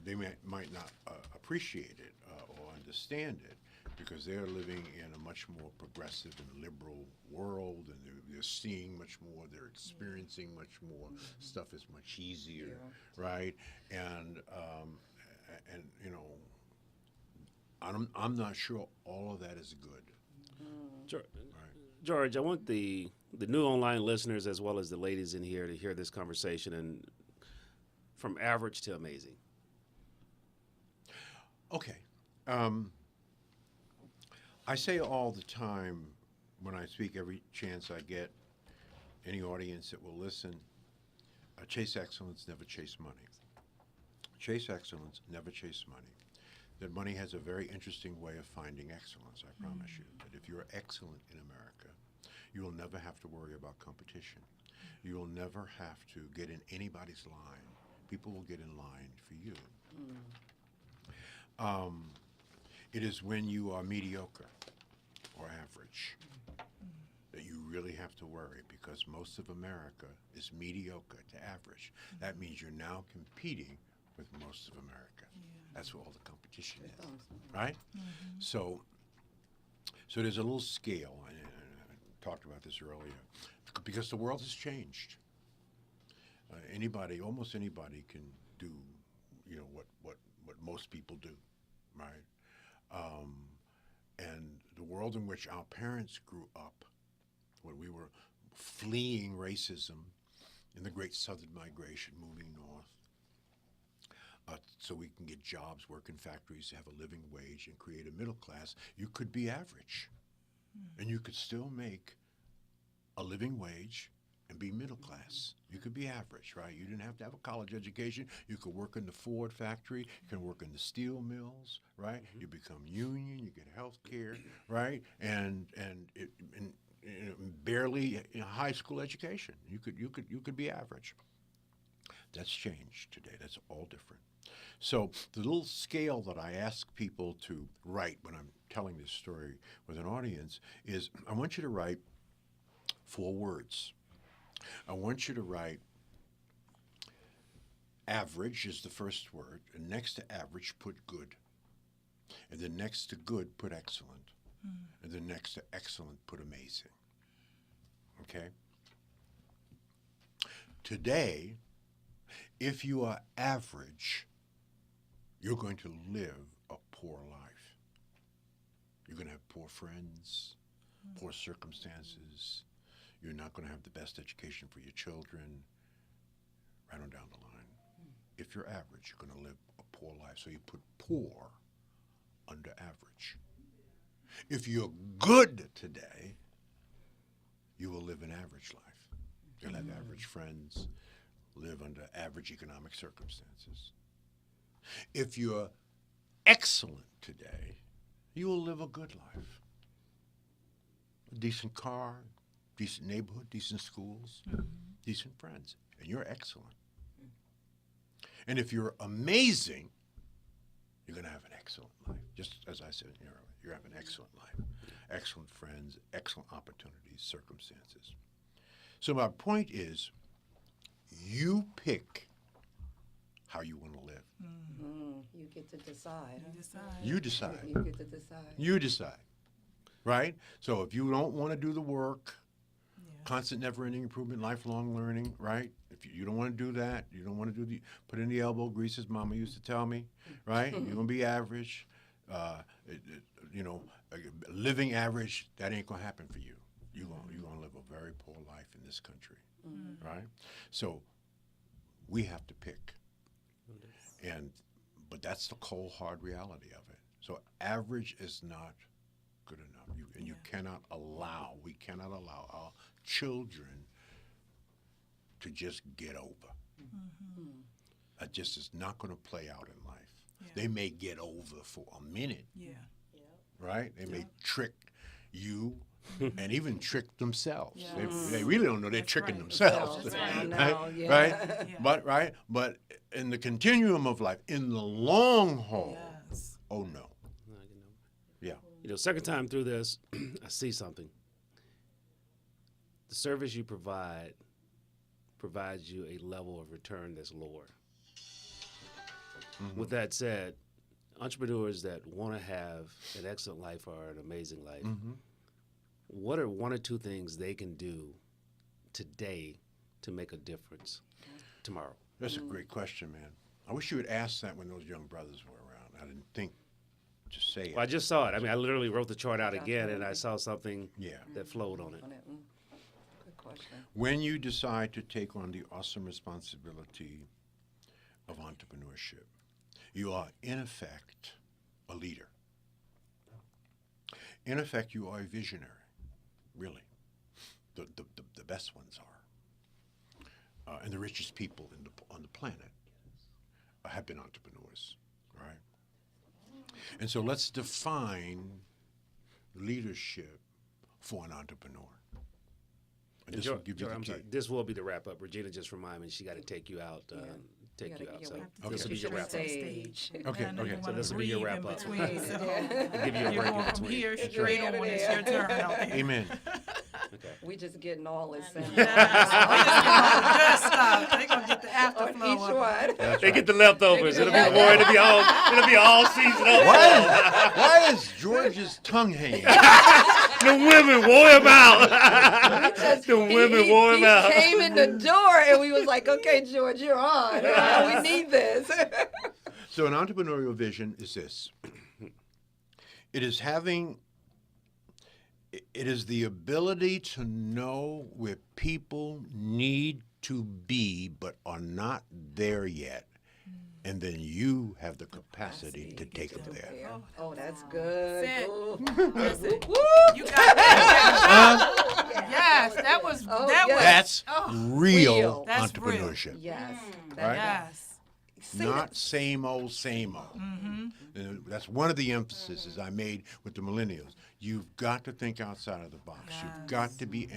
[SPEAKER 3] They might not appreciate it or understand it, because they're living in a much more progressive and liberal world, and they're seeing much more, they're experiencing much more. Stuff is much easier, right? And I'm not sure all of that is good.
[SPEAKER 1] George, I want the new online listeners as well as the ladies in here to hear this conversation, and from average to amazing.
[SPEAKER 3] Okay. I say all the time when I speak, every chance I get, any audience that will listen, chase excellence, never chase money. Chase excellence, never chase money. That money has a very interesting way of finding excellence, I promise you. That if you're excellent in America, you will never have to worry about competition. You will never have to get in anybody's line. People will get in line for you. It is when you are mediocre or average that you really have to worry, because most of America is mediocre to average. That means you're now competing with most of America. That's where all the competition is, right? So there's a little scale, and I talked about this earlier, because the world has changed. Almost anybody can do, what most people do, right? And the world in which our parents grew up, when we were fleeing racism in the Great Southern Migration, moving north, so we can get jobs, work in factories, have a living wage, and create a middle class, you could be average. And you could still make a living wage and be middle class. You could be average, right? You didn't have to have a college education. You could work in the Ford factory. You can work in the steel mills, right? You become union. You get health care, right? And barely high school education. You could be average. That's changed today. That's all different. So the little scale that I ask people to write when I'm telling this story with an audience is, I want you to write 4 words. I want you to write average is the first word, and next to average put good. And then next to good put excellent. And then next to excellent put amazing. Okay? Today, if you are average, you're going to live a poor life. You're going to have poor friends, poor circumstances. You're not going to have the best education for your children, right on down the line. If you're average, you're going to live a poor life. So you put poor under average. If you're good today, you will live an average life. You'll have average friends, live under average economic circumstances. If you're excellent today, you will live a good life. A decent car, decent neighborhood, decent schools, decent friends, and you're excellent. And if you're amazing, you're going to have an excellent life. Just as I said earlier, you have an excellent life. Excellent friends, excellent opportunities, circumstances. So my point is, you pick how you want to live.
[SPEAKER 2] You get to decide.
[SPEAKER 3] You decide.
[SPEAKER 2] You get to decide.
[SPEAKER 3] You decide. Right? So if you don't want to do the work, constant never-ending improvement, lifelong learning, right? If you don't want to do that, you don't want to do put in the elbow grease, as Mama used to tell me, right? You're going to be average. Living average, that ain't going to happen for you. You're going to live a very poor life in this country, right? So we have to pick. But that's the cold, hard reality of it. So average is not good enough. We cannot allow our children to just get over. That just is not going to play out in life. They may get over for a minute, right? They may trick you and even trick themselves. They really don't know they're tricking themselves. Right? But in the continuum of life, in the long haul, oh no. Yeah.
[SPEAKER 1] Second time through this, I see something. The service you provide provides you a level of return that's lower. With that said, entrepreneurs that want to have an excellent life or an amazing life, what are 1 or 2 things they can do today to make a difference tomorrow?
[SPEAKER 3] That's a great question, man. I wish you had asked that when those young brothers were around. I didn't think to say it.
[SPEAKER 1] Well, I just saw it. I mean, I literally wrote the chart out again, and I saw something
[SPEAKER 3] Yeah.
[SPEAKER 1] that flowed on it.
[SPEAKER 2] Good question.
[SPEAKER 3] When you decide to take on the awesome responsibility of entrepreneurship, you are, in effect, a leader. In effect, you are a visionary, really. The best ones are. And the richest people on the planet have been entrepreneurs, right? And so let's define leadership for an entrepreneur. And this will give you the
[SPEAKER 1] I'm
[SPEAKER 3] key.
[SPEAKER 1] sorry, this will be the wrap up. Regina just reminded me she got to take you out. Take you out. So this will be your wrap up.
[SPEAKER 2] Stage.
[SPEAKER 3] Okay.
[SPEAKER 1] So this will be your wrap up.
[SPEAKER 4] So
[SPEAKER 1] Give you a
[SPEAKER 4] you're
[SPEAKER 1] break in
[SPEAKER 4] going from
[SPEAKER 1] between.
[SPEAKER 4] here straight on. It's your turn out there.
[SPEAKER 3] Amen.
[SPEAKER 1] Okay.
[SPEAKER 2] We just getting all this in.
[SPEAKER 4] Just stop. They're going to get the
[SPEAKER 2] On
[SPEAKER 4] afterflow
[SPEAKER 2] each
[SPEAKER 4] of it.
[SPEAKER 2] one.
[SPEAKER 1] They get the leftovers. It'll be more. It'll be all seasoned up.
[SPEAKER 3] Why is George's tongue hanging?
[SPEAKER 1] The women wore him out. The women wore him out.
[SPEAKER 2] He came in the door and we was like, okay, George, you're on. We need this.
[SPEAKER 3] So an entrepreneurial vision is this. It is the ability to know where people need to be but are not there yet and then you have the capacity to take them there.
[SPEAKER 2] Oh, that's good.
[SPEAKER 4] Sid,
[SPEAKER 2] Ooh.
[SPEAKER 4] listen, you got that. Yes, that was
[SPEAKER 2] Oh,
[SPEAKER 4] that
[SPEAKER 2] yes.
[SPEAKER 4] was
[SPEAKER 3] That's real
[SPEAKER 2] Real.
[SPEAKER 4] That's real.
[SPEAKER 3] entrepreneurship.
[SPEAKER 2] Yes.
[SPEAKER 3] Right?
[SPEAKER 4] yes.
[SPEAKER 2] See,
[SPEAKER 3] Not same old, same old. And that's one of the emphases I made with the millennials. You've got to think outside of the box. You've got to be,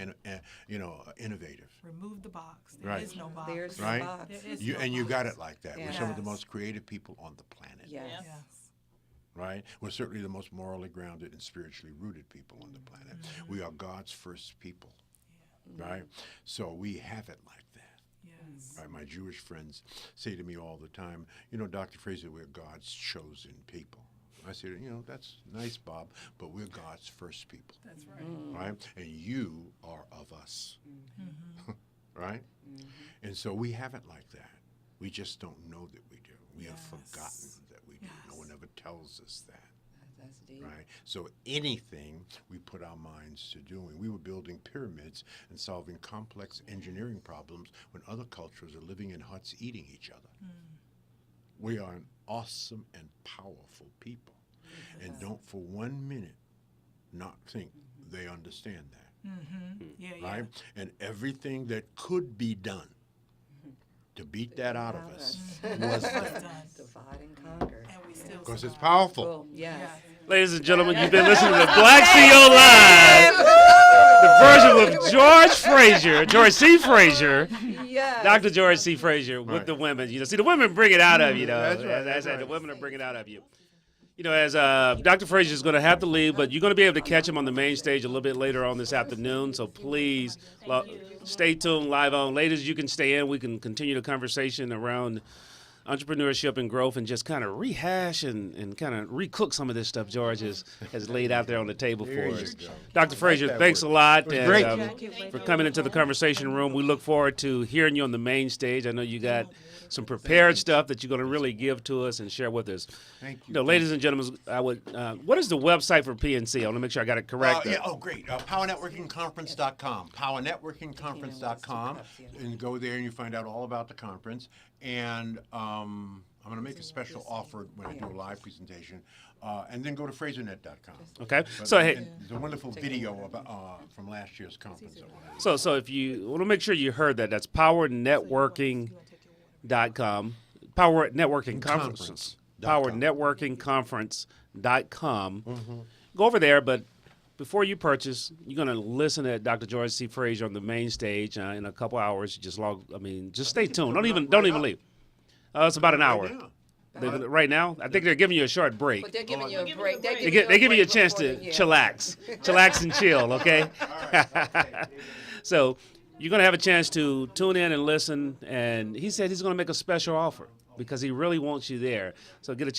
[SPEAKER 3] innovative.
[SPEAKER 4] Remove the box. There
[SPEAKER 3] Right.
[SPEAKER 4] is no box.
[SPEAKER 2] There's no
[SPEAKER 3] Right?
[SPEAKER 2] box.
[SPEAKER 4] There is
[SPEAKER 3] You,
[SPEAKER 4] no
[SPEAKER 3] and you
[SPEAKER 4] box.
[SPEAKER 3] got it like that. We're some of the
[SPEAKER 4] Yes.
[SPEAKER 3] most creative people on the planet.
[SPEAKER 2] Yes.
[SPEAKER 4] Yes.
[SPEAKER 3] Right? We're certainly the most morally grounded and spiritually rooted people on the planet. We are God's first people. Right? So we have it like that.
[SPEAKER 4] Yes.
[SPEAKER 3] Right? My Jewish friends say to me all the time, Dr. Fraser, we're God's chosen people. I say, that's nice, Bob, but we're God's first people.
[SPEAKER 4] That's right.
[SPEAKER 3] Right? And you are of us. Right? And so we have it like that. We just don't know that we do. We have forgotten that we do. No one ever tells us that.
[SPEAKER 2] That's deep.
[SPEAKER 3] Right? So anything we put our minds to doing, we were building pyramids and solving complex engineering problems when other cultures are living in huts eating each other. We are an awesome and powerful people. And don't for 1 minute not think they understand that.
[SPEAKER 4] Yeah, yeah.
[SPEAKER 3] Right? And everything that could be done to beat that out of us was
[SPEAKER 4] Was
[SPEAKER 3] done.
[SPEAKER 4] done.
[SPEAKER 2] Divide and conquer.
[SPEAKER 4] And we still
[SPEAKER 3] Because it's
[SPEAKER 4] survive.
[SPEAKER 3] powerful.
[SPEAKER 2] Oh, yes.
[SPEAKER 4] Yeah.
[SPEAKER 1] Ladies and gentlemen, you've been listening to Black CEO Live, the version with George C. Fraser,
[SPEAKER 2] Yes.
[SPEAKER 1] Dr. George C. Fraser with
[SPEAKER 3] Right.
[SPEAKER 1] the women. See, the women bring it out of you, though.
[SPEAKER 3] That's right,
[SPEAKER 1] As I
[SPEAKER 3] that's
[SPEAKER 1] said, the
[SPEAKER 3] right.
[SPEAKER 1] women are bringing it out of you. As Dr. Fraser is going to have to leave, but you're going to be able to catch him on the main stage a little bit later on this afternoon. So please stay tuned live on. Ladies, you can stay in. We can continue the conversation around entrepreneurship and growth and just kind of rehash and kind of recook some of this stuff George has laid out there on the table
[SPEAKER 3] There
[SPEAKER 1] for
[SPEAKER 3] you
[SPEAKER 1] us.
[SPEAKER 3] go.
[SPEAKER 1] Dr. Fraser,
[SPEAKER 3] that
[SPEAKER 1] thanks
[SPEAKER 3] word.
[SPEAKER 1] a lot
[SPEAKER 3] It was great.
[SPEAKER 1] for coming into the conversation room. We look forward to hearing you on the main stage. I know you got some prepared stuff that you're going to really give to us and share with us.
[SPEAKER 3] Thank you.
[SPEAKER 1] Ladies and gentlemen, what is the website for PNC? I want to make sure I got it correct.
[SPEAKER 3] Great. PowerNetworkingConference.com. PowerNetworkingConference.com. And go there and you find out all about the conference. And I'm going to make a special offer when I do a live presentation. And then go to FraserNet.com.
[SPEAKER 1] Okay.
[SPEAKER 3] But-
[SPEAKER 1] So, hey,
[SPEAKER 3] and there's a wonderful video about, from last year's conference. I wanna-
[SPEAKER 1] So if you want to make sure you heard that, that's PowerNetworking.com. Power Networking Conferences. PowerNetworkingConference.com. Go over there, but before you purchase, you're going to listen to Dr. George C. Fraser on the main stage in a couple hours. Just stay tuned. Don't even leave. It's about an hour.
[SPEAKER 3] now.
[SPEAKER 1] Right now, I think they're giving you a short break.
[SPEAKER 2] But they're giving you a break.
[SPEAKER 1] They give you a chance to chillax and chill, okay? So you're going to have a chance to tune in and listen. And he said he's going to make a special offer because he really wants you there. So get a chance.